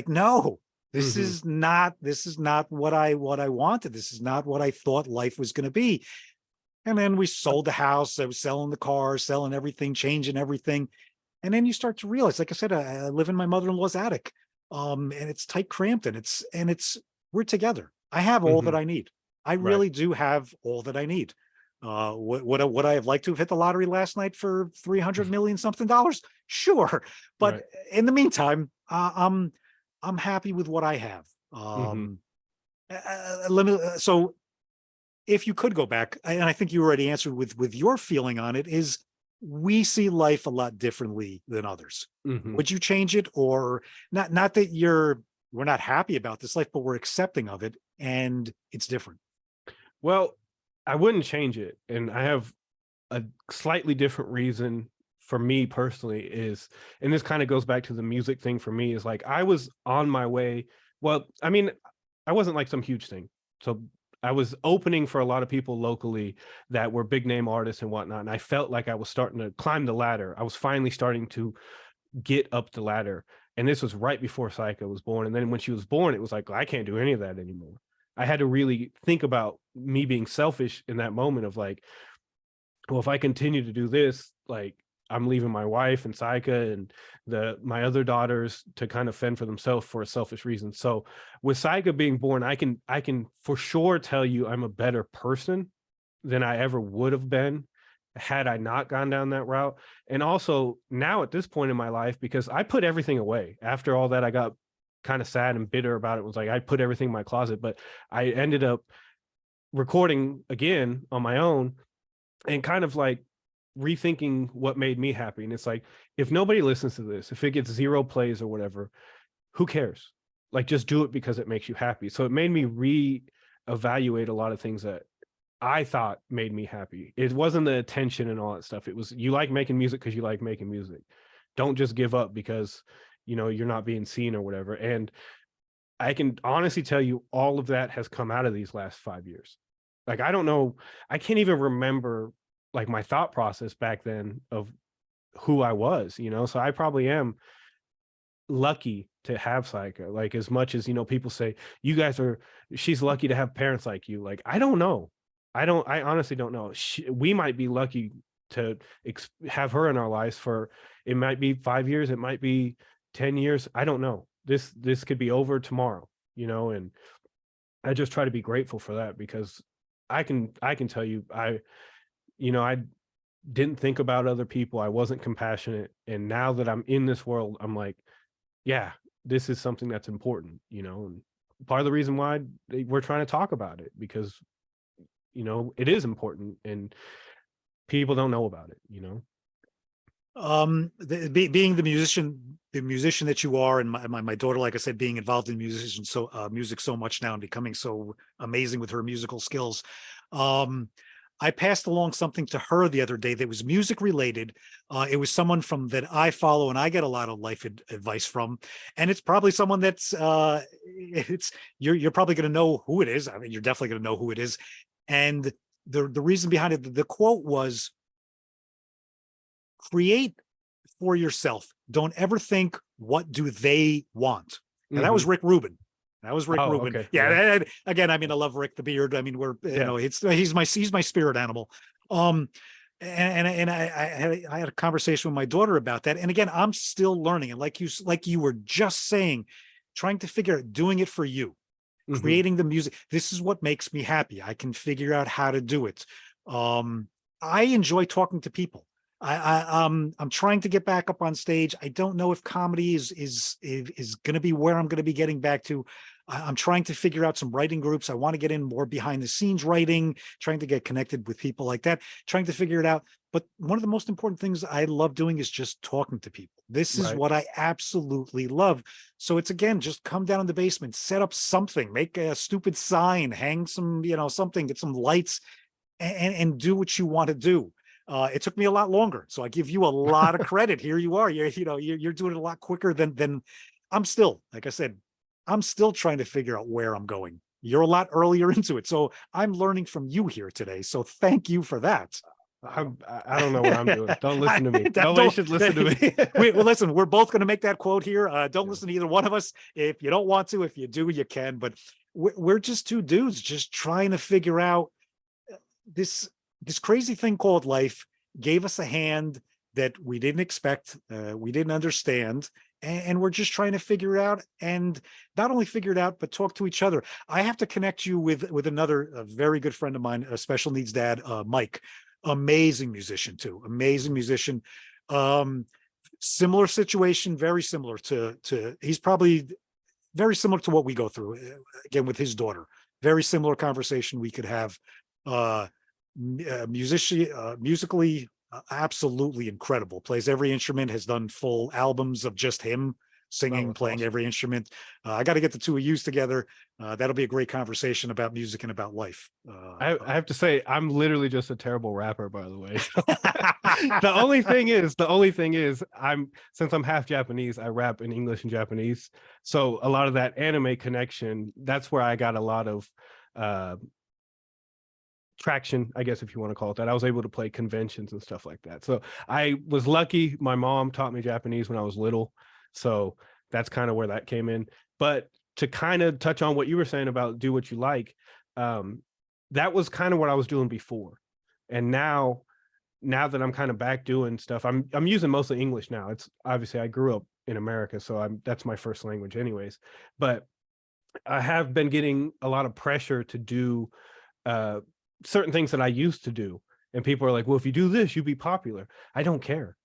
no, mhm, this is not what I wanted. This is not what I thought life was going to be. And then we sold the house. I was selling the car, selling everything, changing everything. And then you start to realize, like I said, I live in my mother-in-law's attic. And it's tight cramped, and it's we're together. I have all that mhm, I need. I right, really do have all that I need. Would I have liked to have hit the lottery last night for 300 million something dollars? Sure. But right, in the meantime, I'm happy with what I have. mhm. So if you could go back, and I think you already answered with your feeling on it, is we see life a lot differently than others. Mhm. Would you change it, or not? Not that we're not happy about this life, but we're accepting of it, and it's different. Well, I wouldn't change it, and I have a slightly different reason for me personally is, and this kind of goes back to the music thing for me, is like I was on my way. Well, I mean, I wasn't like some huge thing. So I was opening for a lot of people locally that were big name artists and whatnot. And I felt like I was starting to climb the ladder. I was finally starting to get up the ladder. And this was right before Psycho was born. And then when she was born, it was like, I can't do any of that anymore. I had to really think about me being selfish in that moment of like, well, if I continue to do this, like I'm leaving my wife and Saika and my other daughters to kind of fend for themselves for a selfish reason. So with Saika being born, I can for sure tell you I'm a better person than I ever would have been had I not gone down that route. And also now at this point in my life, because I put everything away after all that, I got kind of sad and bitter about it. Was like I put everything in my closet, but I ended up recording again on my own and kind of like rethinking what made me happy. And it's like, if nobody listens to this, if it gets 0 plays or whatever, who cares? Like, just do it because it makes you happy. So it made me re-evaluate a lot of things that I thought made me happy. It wasn't the attention and all that stuff. It was, you like making music because you like making music. Don't just give up because, you know, you're not being seen or whatever. And I can honestly tell you all of that has come out of these last 5 years. Like, I don't know, I can't even remember like my thought process back then of who I was, you know? So I probably am lucky to have Psycho. Like, as much as, you know, people say, you guys are, she's lucky to have parents like you. Like, I don't know. I honestly don't know. We might be lucky to have her in our lives for, it might be 5 years, it might be 10 years. I don't know. This could be over tomorrow, you know? And I just try to be grateful for that, because I can tell you, you know, I didn't think about other people. I wasn't compassionate. And now that I'm in this world, I'm like, yeah, this is something that's important, you know? And part of the reason why we're trying to talk about it, because, you know, it is important and people don't know about it, you know? Being the musician that you are, and my daughter, like I said, being involved in music so much now and becoming so amazing with her musical skills. I passed along something to her the other day that was music related. It was someone from that I follow and I get a lot of life advice from, and it's probably someone that's you're probably going to know who it is. I mean, you're definitely going to know who it is. And the reason behind it, the quote was, create for yourself. Don't ever think, what do they want? And that was Rick Rubin. That was Rick Rubin. Okay. Yeah. Again, I mean, I love Rick the Beard. I mean, you know, he's my spirit animal. And I had a conversation with my daughter about that. And again, I'm still learning. And like you were just saying, trying to figure out, doing it for you, creating the music. This is what makes me happy. I can figure out how to do it. I enjoy talking to people. I'm trying to get back up on stage. I don't know if comedy is going to be where I'm going to be getting back to. I'm trying to figure out some writing groups. I want to get in more behind the scenes writing, trying to get connected with people like that, trying to figure it out. But one of the most important things I love doing is just talking to people. This is what I absolutely love. So it's, again, just come down in the basement, set up something, make a stupid sign, hang some, you know, something, get some lights, and do what you want to do. It took me a lot longer, so I give you a lot of credit. Here you are, you're doing it a lot quicker than I'm still, like I said, I'm still trying to figure out where I'm going. You're a lot earlier into it, so I'm learning from you here today. So thank you for that. I don't know what I'm doing. Don't listen to me. Nobody should listen to me. Well, listen, we're both going to make that quote here. Don't listen to either one of us. If you don't want to, if you do, you can. But we're just two dudes just trying to figure out this crazy thing called life. Gave us a hand that we didn't expect, we didn't understand, and we're just trying to figure it out, and not only figure it out, but talk to each other. I have to connect you with another very good friend of mine, a special needs dad, Mike, amazing musician too, amazing musician. Similar situation, very similar to he's probably very similar to what we go through, again, with his daughter. Very similar conversation we could have. Musically, absolutely incredible. Plays every instrument, has done full albums of just him singing, playing every instrument. I got to get the two of you together. That'll be a great conversation about music and about life. I have to say, I'm literally just a terrible rapper, by the way. The only thing is, since I'm half Japanese, I rap in English and Japanese. So a lot of that anime connection, that's where I got a lot of traction, I guess, if you want to call it that. I was able to play conventions and stuff like that. So I was lucky. My mom taught me Japanese when I was little. So that's kind of where that came in. But to kind of touch on what you were saying about do what you like, that was kind of what I was doing before. And now that I'm kind of back doing stuff, I'm using mostly English now. It's obviously, I grew up in America, so that's my first language anyways. But I have been getting a lot of pressure to do certain things that I used to do. And people are like, well, if you do this, you'll be popular. I don't care.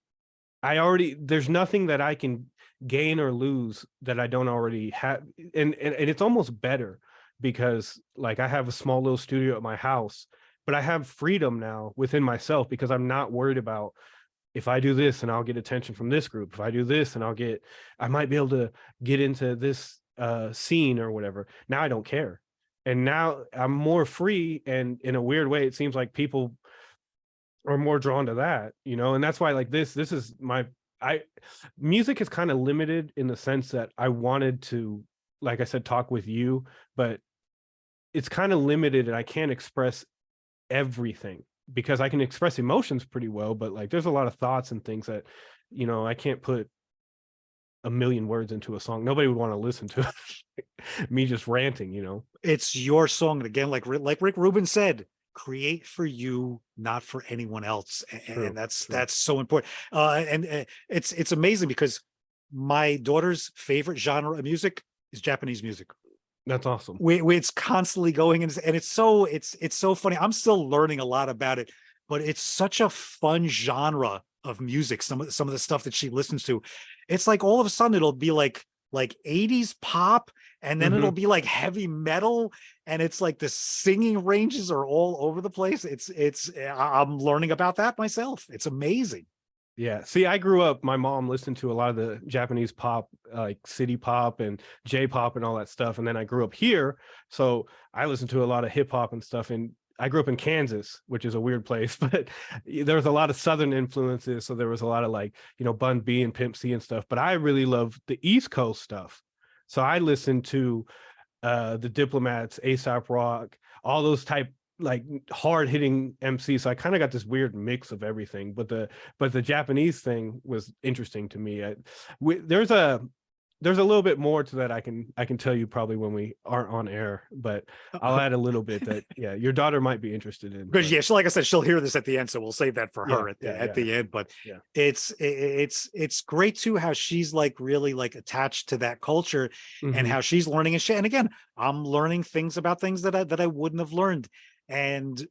There's nothing that I can gain or lose that I don't already have. And it's almost better because like I have a small little studio at my house, but I have freedom now within myself because I'm not worried about if I do this and I'll get attention from this group. If I do this and I might be able to get into this scene or whatever. Now I don't care. And now I'm more free. And in a weird way, it seems like people are more drawn to that, you know, and that's why like this is my, music is kind of limited in the sense that I wanted to, like I said, talk with you, but it's kind of limited and I can't express everything because I can express emotions pretty well, but like there's a lot of thoughts and things that, you know, I can't put a million words into a song. Nobody would want to listen to me just ranting, you know. It's your song. And again, like Rick Rubin said, create for you, not for anyone else. And that's so important. And it's amazing because my daughter's favorite genre of music is Japanese music. That's awesome. It's constantly going, and it's so funny. I'm still learning a lot about it, but it's such a fun genre of music. Some of the stuff that she listens to, it's like all of a sudden it'll be like 80s pop, and then it'll be like heavy metal, and it's like the singing ranges are all over the place. I'm learning about that myself. It's amazing. Yeah. See, I grew up, my mom listened to a lot of the Japanese pop, like city pop and J-pop and all that stuff. And then I grew up here. So I listened to a lot of hip hop and stuff. And I grew up in Kansas, which is a weird place, but there was a lot of Southern influences. So there was a lot of like, you know, Bun B and Pimp C and stuff, but I really love the East Coast stuff. So I listened to the Diplomats, A$AP Rock, all those type like hard hitting MC. So I kind of got this weird mix of everything, but the Japanese thing was interesting to me. There's a little bit more to that I can tell you probably when we aren't on air, but I'll add a little bit that, yeah, your daughter might be interested in. Because yeah, so like I said, she'll hear this at the end, so we'll save that for her at the end. But yeah, it's great too how she's like really like attached to that culture and how she's learning and shit. And again, I'm learning things about things that I wouldn't have learned. And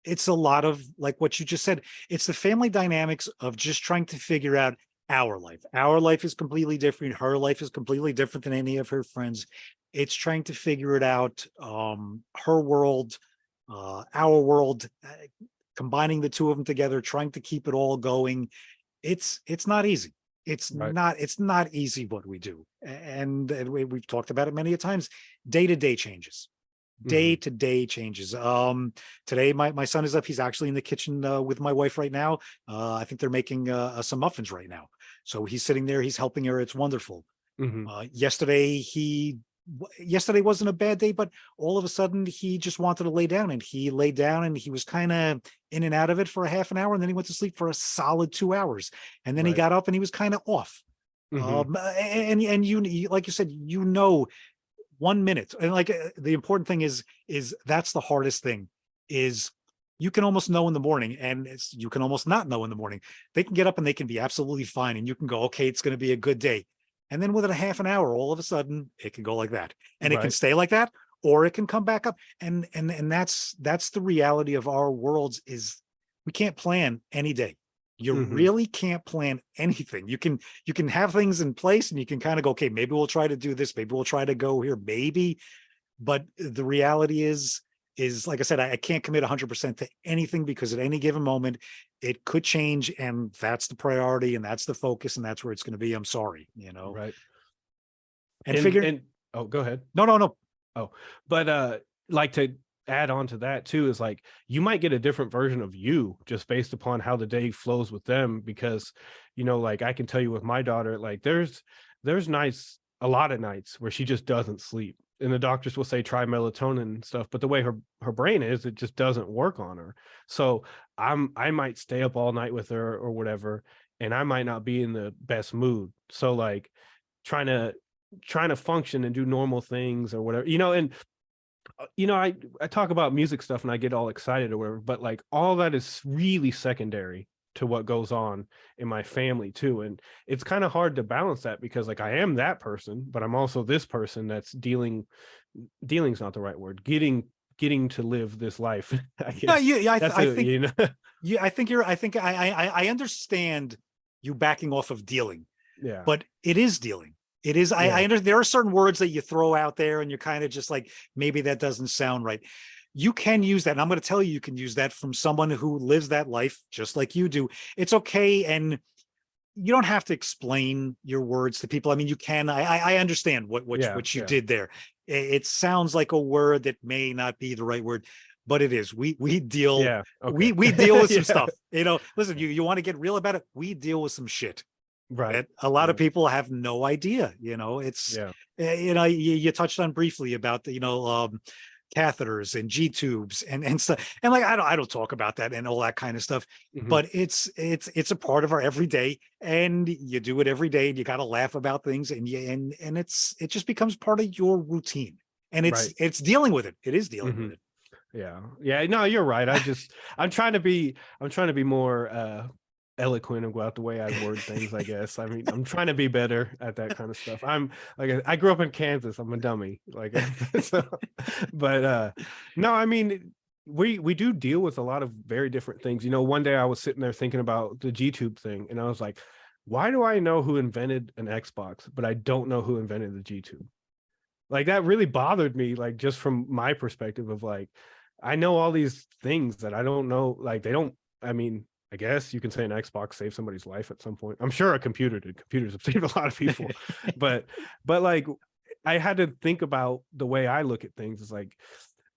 it's a lot of like what you just said. It's the family dynamics of just trying to figure out our life. Our life is completely different. Her life is completely different than any of her friends. It's trying to figure it out. Her world, our world, combining the two of them together, trying to keep it all going. It's not easy. It's not easy what we do. And we've talked about it many a times. Day-to-day changes. Day-to-day changes. Today my son is up. He's actually in the kitchen with my wife right now. I think they're making some muffins right now, so he's sitting there, he's helping her. It's wonderful. Yesterday wasn't a bad day, but all of a sudden he just wanted to lay down, and he laid down, and he was kind of in and out of it for a half an hour, and then he went to sleep for a solid 2 hours, and then he got up and he was kind of off. And you, like you said, you know, 1 minute. And like the important thing is that's the hardest thing, is you can almost know in the morning, and you can almost not know in the morning. They can get up and they can be absolutely fine, and you can go, okay, it's going to be a good day. And then within a half an hour, all of a sudden it can go like that, and it can stay like that, or it can come back up. And that's the reality of our worlds, is we can't plan any day. You really can't plan anything. You can have things in place, and you can kind of go, okay, maybe we'll try to do this. Maybe we'll try to go here, maybe. But the reality is like I said, I can't commit 100% to anything, because at any given moment it could change, and that's the priority, and that's the focus, and that's where it's going to be. I'm sorry, you know. Right. And oh, go ahead. No. Oh, but like to add on to that too, is like you might get a different version of you just based upon how the day flows with them, because you know, like I can tell you with my daughter, like there's nights, a lot of nights where she just doesn't sleep, and the doctors will say try melatonin and stuff, but the way her brain is, it just doesn't work on her. So I might stay up all night with her or whatever, and I might not be in the best mood. So like trying to function and do normal things or whatever, you know. And you know, I talk about music stuff and I get all excited or whatever, but like all that is really secondary to what goes on in my family too. And it's kind of hard to balance that, because like I am that person, but I'm also this person that's dealing's not the right word, getting to live this life. I guess. I think you know. Yeah, I think I understand you backing off of dealing. Yeah. But it is dealing. It is. I Yeah. understand there are certain words that you throw out there and you're kind of just like, maybe that doesn't sound right. You can use that. And I'm going to tell you, you can use that from someone who lives that life just like you do. It's okay. And you don't have to explain your words to people. I mean, you can. I understand Yeah. what you Yeah. did there. It sounds like a word that may not be the right word, but it is. We deal Yeah. Okay. we deal with some Yeah. stuff. Listen, you want to get real about it. We deal with some shit Right. that a lot of Right. people have no idea. It's Yeah. you touched on briefly about the catheters and G tubes and stuff. And like I don't talk about that and all that kind of stuff, Mhm. but it's a part of our everyday, and you do it every day, and you got to laugh about things, and it just becomes part of your routine. And Right. it's dealing with it. It is dealing with Mhm. it. Yeah. Yeah. No, you're right. I'm trying to be more eloquent about the way I word things, I guess. I mean, I'm trying to be better at that kind of stuff. I'm like I grew up in Kansas. I'm a dummy. Like so, but no, I mean we do deal with a lot of very different things. One day I was sitting there thinking about the G tube thing, and I was like, why do I know who invented an Xbox, but I don't know who invented the G tube? Like that really bothered me, like just from my perspective of like, I know all these things that I don't know. Like they don't, I mean, I guess you can say an Xbox saved somebody's life at some point. I'm sure a computer did. Computers have saved a lot of people, but like I had to think about the way I look at things is like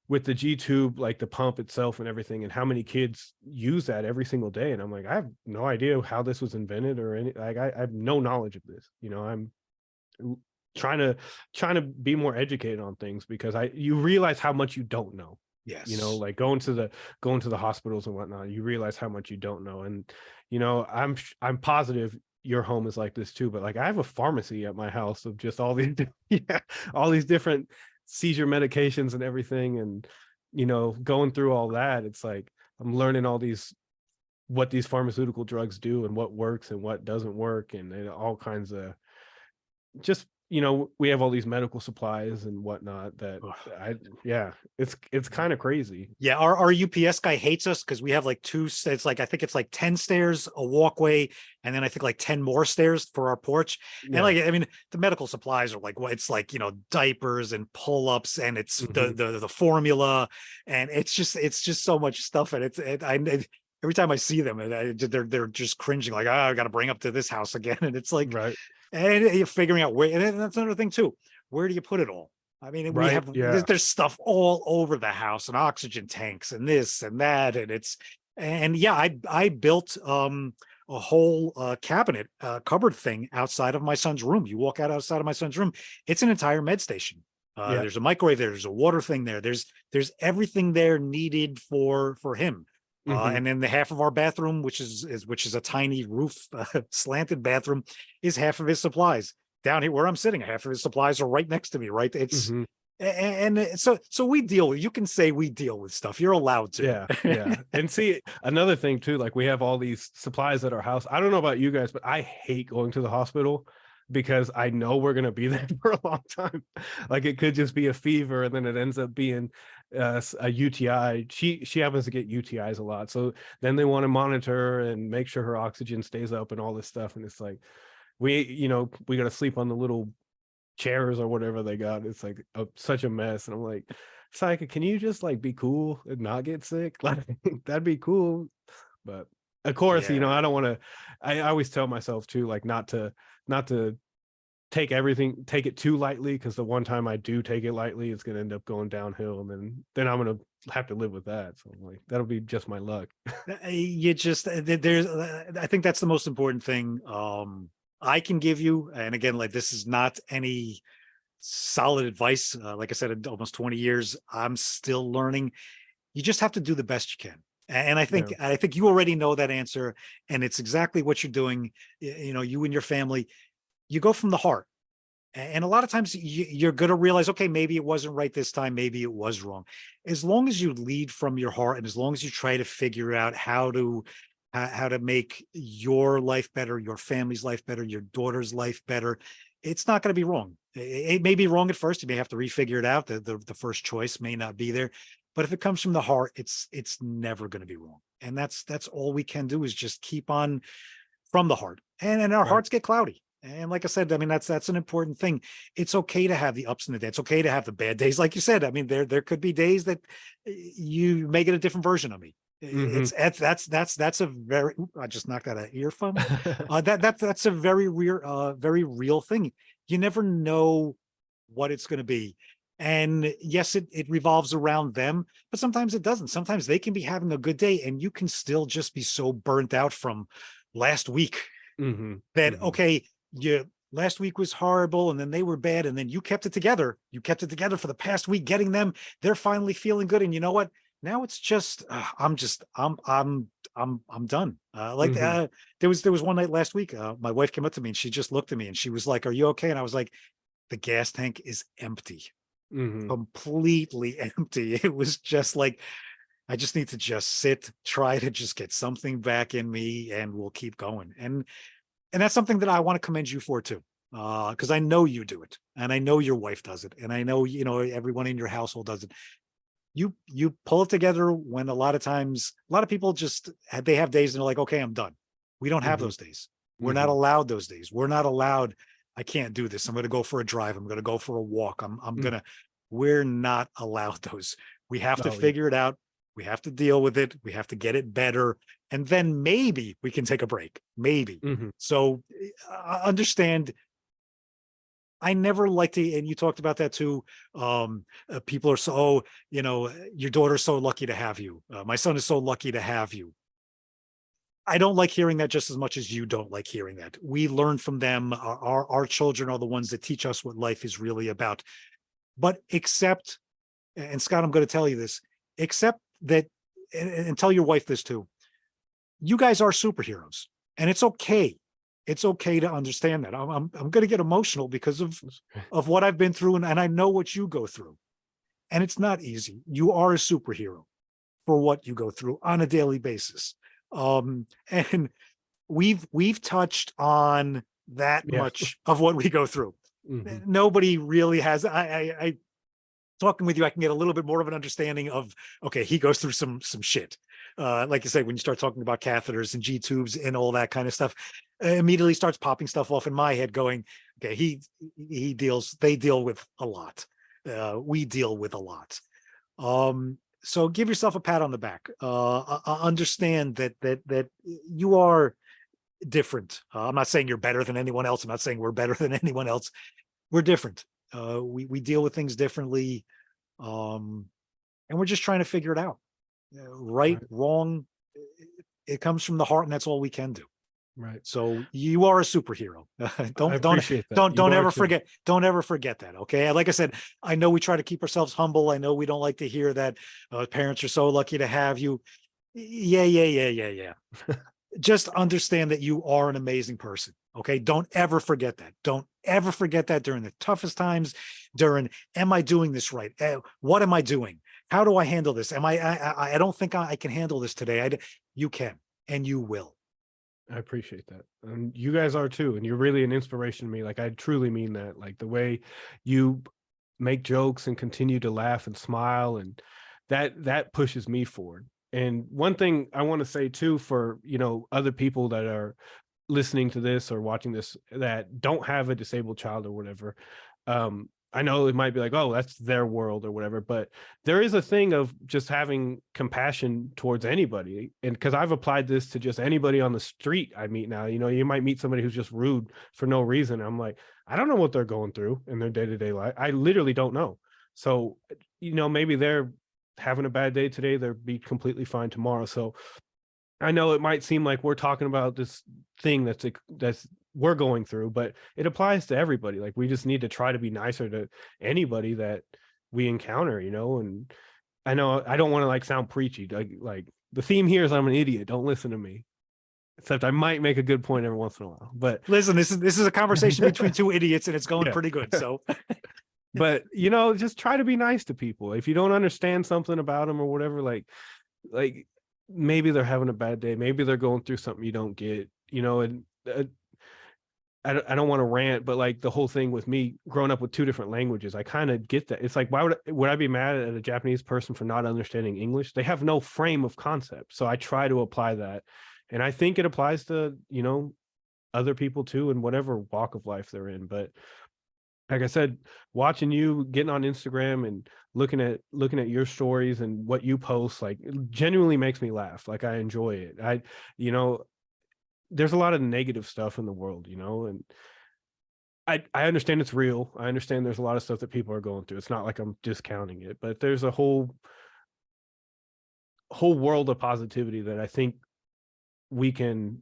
with the G tube, like the pump itself and everything, and how many kids use that every single day. And I'm like, I have no idea how this was invented or any, like I have no knowledge of this. I'm trying to be more educated on things because you realize how much you don't know. Yes. Like going to the hospitals and whatnot, you realize how much you don't know. And I'm positive your home is like this too, but like I have a pharmacy at my house of just all these yeah, all these different seizure medications and everything. And going through all that, it's like I'm learning all these what these pharmaceutical drugs do and what works and what doesn't work, and all kinds of just we have all these medical supplies and whatnot that I yeah, it's kind of crazy. Yeah, our UPS guy hates us because we have like it's like I think it's like 10 stairs, a walkway, and then I think like 10 more stairs for our porch. And Yeah. like I mean, the medical supplies are like it's like diapers and pull-ups, and it's Hmm. the formula, and it's just so much stuff. And every time I see them, they're just cringing, like, oh, I got to bring up to this house again. And it's like, Right. and you're figuring out where, and that's another thing too. Where do you put it all? I mean, Right. Yeah. there's stuff all over the house, and oxygen tanks and this and that. And yeah, I built a whole cabinet cupboard thing outside of my son's room. You walk outside of my son's room, it's an entire med station. Yeah. There's a microwave there, there's a water thing there, there's everything there needed for him. Hmm. And then the half of our bathroom, which is a tiny roof slanted bathroom, is half of his supplies. Down here where I'm sitting, half of his supplies are right next to me. Right, Hmm. so we deal. You can say we deal with stuff. You're allowed to. Yeah. Yeah. And see, another thing too, like we have all these supplies at our house. I don't know about you guys, but I hate going to the hospital because I know we're going to be there for a long time. Like it could just be a fever and then it ends up being a UTI. She happens to get UTIs a lot. So then they want to monitor and make sure her oxygen stays up and all this stuff. And it's like, we got to sleep on the little chairs or whatever they got. It's like such a mess. And I'm like, Psyche, can you just like be cool and not get sick? Like that'd be cool. But of course, Yeah. I don't want to, I always tell myself too, like not to take it too lightly, because the one time I do take it lightly, it's gonna end up going downhill, and then I'm gonna have to live with that. So I'm like, that'll be just my luck. You just there's I think that's the most important thing I can give you. And again, like, this is not any solid advice. Like I said, in almost 20 years, I'm still learning. You just have to do the best you can. And Yeah. I think you already know that answer, and it's exactly what you're doing. You and your family, you go from the heart. And a lot of times you're going to realize, okay, maybe it wasn't right this time. Maybe it was wrong. As long as you lead from your heart, and as long as you try to figure out how to make your life better, your family's life better, your daughter's life better, it's not going to be wrong. It may be wrong at first. You may have to refigure it out. The first choice may not be there, but if it comes from the heart, it's never going to be wrong. And that's all we can do, is just keep on from the heart. And our Right. hearts get cloudy. And like I said, I mean, that's an important thing. It's okay to have the ups and the downs. It's okay to have the bad days. Like you said, I mean, there could be days that you may get a different version of me. Hmm. That's a very, I just knocked out an earphone. That's a very real thing. You never know what it's going to be. And yes, it revolves around them, but sometimes it doesn't. Sometimes they can be having a good day and you can still just be so burnt out from last week Hmm. that, Hmm. okay, you last week was horrible and then they were bad and then you kept it together. You kept it together for the past week, getting them, they're finally feeling good. And you know what? Now it's just, I'm done. Hmm. There was one night last week. My wife came up to me and she just looked at me and she was like, "Are you okay?" And I was like, "The gas tank is empty, Hmm. completely empty." It was just like, I just need to just sit, try to just get something back in me, and we'll keep going. And that's something that I want to commend you for too, because I know you do it, and I know your wife does it, and I know everyone in your household does it. You pull it together when a lot of times a lot of people just they have days and they're like, okay, I'm done. We don't have Hmm. those days. We're not Hmm. allowed those days. We're not allowed. I can't do this. I'm going to go for a drive. I'm going to go for a walk. I'm Mm. going to. We're not allowed those. We have to Oh yeah. figure it out. We have to deal with it. We have to get it better, and then maybe we can take a break. Maybe. Hmm. So understand, I never like to, and you talked about that too. People are so, your daughter's so lucky to have you. My son is so lucky to have you. I don't like hearing that just as much as you don't like hearing that. We learn from them. Our children are the ones that teach us what life is really about. But accept, and Scott, I'm going to tell you this, accept that, and tell your wife this too. You guys are superheroes, and it's okay. It's okay to understand that. I'm going to get emotional because of what I've been through, and I know what you go through, and it's not easy. You are a superhero for what you go through on a daily basis, and we've touched on that Yeah. much of what we go through. Hmm. Nobody really has. I talking with you, I can get a little bit more of an understanding of, okay, he goes through some shit. Like you said, when you start talking about catheters and G tubes and all that kind of stuff, immediately starts popping stuff off in my head going, okay, they deal with a lot. We deal with a lot. So give yourself a pat on the back. Understand that you are different. I'm not saying you're better than anyone else. I'm not saying we're better than anyone else. We're different. We deal with things differently, um, and we're just trying to figure it out. Right, Right. wrong, it comes from the heart, and that's all we can do. Right. So you are a superhero. I don't don't appreciate that. You don't are ever too. forget. Don't ever forget that. Okay. Like I said, I know we try to keep ourselves humble. I know we don't like to hear that parents are so lucky to have you. Yeah. Just understand that you are an amazing person. Okay. Don't ever forget that. Don't ever forget that during the toughest times, during, am I doing this right? What am I doing? How do I handle this? I don't think I can handle this today. You can, and you will. I appreciate that. And you guys are too. And you're really an inspiration to me. Like, I truly mean that. Like, the way you make jokes and continue to laugh and smile, and that pushes me forward. And one thing I want to say too, for other people that are listening to this or watching this that don't have a disabled child or whatever, I know it might be like, oh, that's their world or whatever, but there is a thing of just having compassion towards anybody. And because I've applied this to just anybody on the street I meet now. You might meet somebody who's just rude for no reason. I'm like, I don't know what they're going through in their day-to-day life. I literally don't know. So maybe they're having a bad day today, they'll be completely fine tomorrow. So I know it might seem like we're talking about this thing that's we're going through, but it applies to everybody. Like, we just need to try to be nicer to anybody that we encounter, and I know I don't want to like sound preachy. Like the theme here is I'm an idiot. Don't listen to me. Except I might make a good point every once in a while. But Listen, this is a conversation between two idiots, and it's going yeah. pretty good. So But just try to be nice to people. If you don't understand something about them or whatever, like maybe they're having a bad day, maybe they're going through something you don't get, and I don't want to rant, but like the whole thing with me growing up with two different languages, I kind of get that. It's like, why would I be mad at a Japanese person for not understanding English? They have no frame of concept. So I try to apply that. And I think it applies to, other people too, in whatever walk of life they're in. But like I said, watching you, getting on Instagram and looking at your stories and what you post, like, it genuinely makes me laugh. Like, I enjoy it. You know, there's a lot of negative stuff in the world, and I understand it's real. I understand there's a lot of stuff that people are going through. It's not like I'm discounting it, but there's a whole world of positivity that I think we can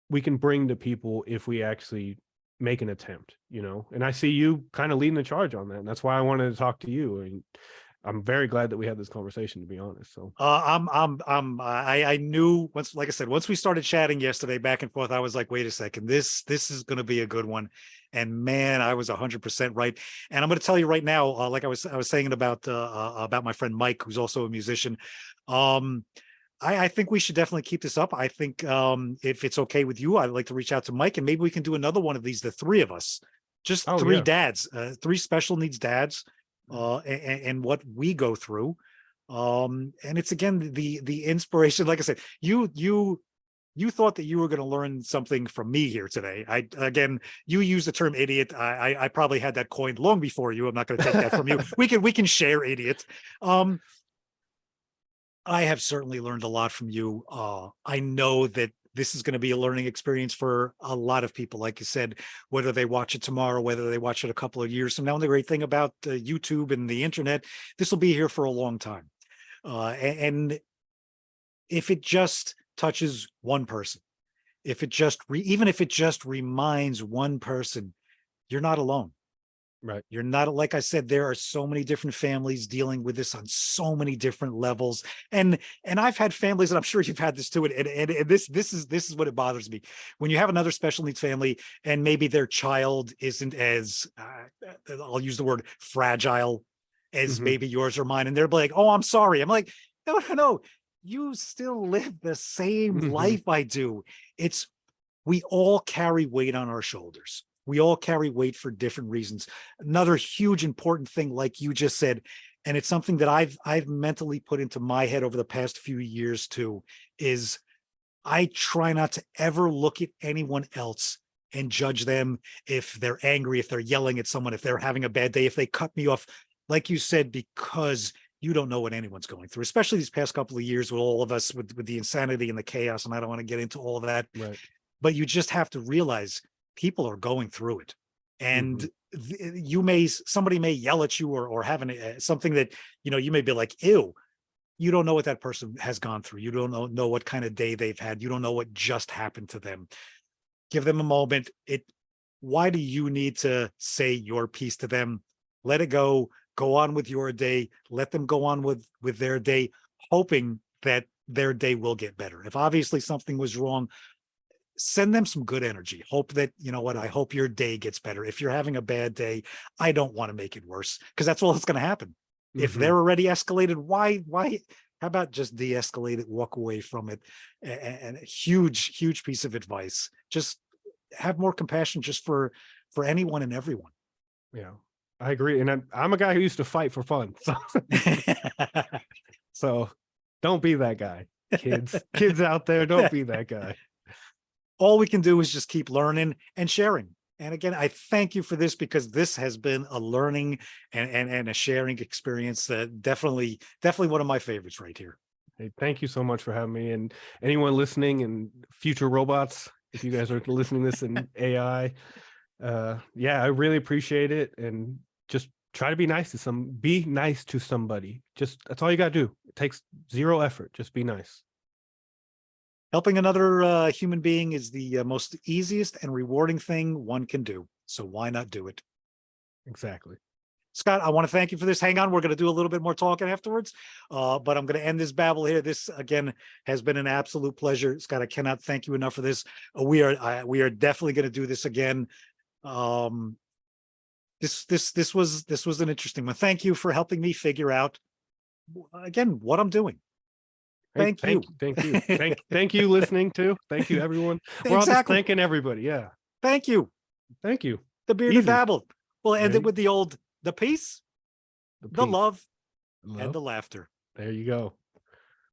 bring to people if we actually make an attempt, and I see you kind of leading the charge on that, and that's why I wanted to talk to you. And I'm very glad that we had this conversation, to be honest. So I knew once, like I said, once we started chatting yesterday back and forth, I was like, wait a second, this is going to be a good one. And man, I was 100% right. And I'm going to tell you right now, like I was saying about my friend Mike, who's also a musician. I think we should definitely keep this up. I think if it's okay with you, I'd like to reach out to Mike, and maybe we can do another one of these, the three of us, just oh three yeah. dads, three special needs dads, and what we go through. And it's again the inspiration. Like I said, you thought that you were going to learn something from me here today. Again, you use the term idiot. I probably had that coined long before you. I'm not going to take that from you. We can share idiot. I have certainly learned a lot from you. I know that this is going to be a learning experience for a lot of people. Like you said, whether they watch it tomorrow, whether they watch it a couple of years from now. And the great thing about YouTube and the internet, this will be here for a long time. And if it just touches one person, if it just even if it just reminds one person, you're not alone. Right. You're not, like I said, there are so many different families dealing with this on so many different levels. And I've had families, and I'm sure you've had this too. And this is what it bothers me. When you have another special needs family and maybe their child isn't as I'll use the word fragile as Mhm. maybe yours or mine, and they're like, oh, I'm sorry. I'm like, no, you still live the same Mhm. life I do. We all carry weight on our shoulders. We all carry weight for different reasons. Another huge important thing, like you just said, and it's something that I've mentally put into my head over the past few years too, is I try not to ever look at anyone else and judge them if they're angry, if they're yelling at someone, if they're having a bad day, if they cut me off, like you said, because you don't know what anyone's going through, especially these past couple of years with all of us, with the insanity and the chaos. And I don't want to get into all of that, Right. but you just have to realize people are going through it. And Mhm. somebody may yell at you or have something that, you may be like, ew, you don't know what that person has gone through. You don't know what kind of day they've had. You don't know what just happened to them. Give them a moment. Why do you need to say your piece to them? Let it go on with your day. Let them go on with their day, hoping that their day will get better. If obviously something was wrong, send them some good energy. Hope that, I hope your day gets better. If you're having a bad day, I don't want to make it worse, because that's all that's going to happen. If Mhm. they're already escalated, why, how about just de-escalate it, walk away from it? And a huge piece of advice. Just have more compassion just for anyone and everyone. Yeah, I agree. And I'm a guy who used to fight for fun. So so don't be that guy. Kids out there, don't be that guy. All we can do is just keep learning and sharing. And again, I thank you for this, because this has been a learning and a sharing experience that definitely one of my favorites right here. Hey, thank you so much for having me. And anyone listening, and future robots, if you guys are listening to this in AI, yeah, I really appreciate it. And just try to be nice to somebody. Just, that's all you got to do. It takes zero effort. Just be nice. Helping another human being is the most easiest and rewarding thing one can do. So why not do it? Exactly. Scott, I want to thank you for this. Hang on, we're going to do a little bit more talking afterwards, but I'm going to end this babble here. This again has been an absolute pleasure, Scott. I cannot thank you enough for this. We are definitely going to do this again. Um, this was an interesting one. Thank you for helping me figure out again what I'm doing. Hey, Thank you. thank you. Thank you listening too. Thank you, everyone. We're all just Exactly. thanking everybody. Yeah. Thank you. Thank you. The bearded Easy. babble. We'll end There it you with the peace, the the peace, love, and love. the laughter. There you go.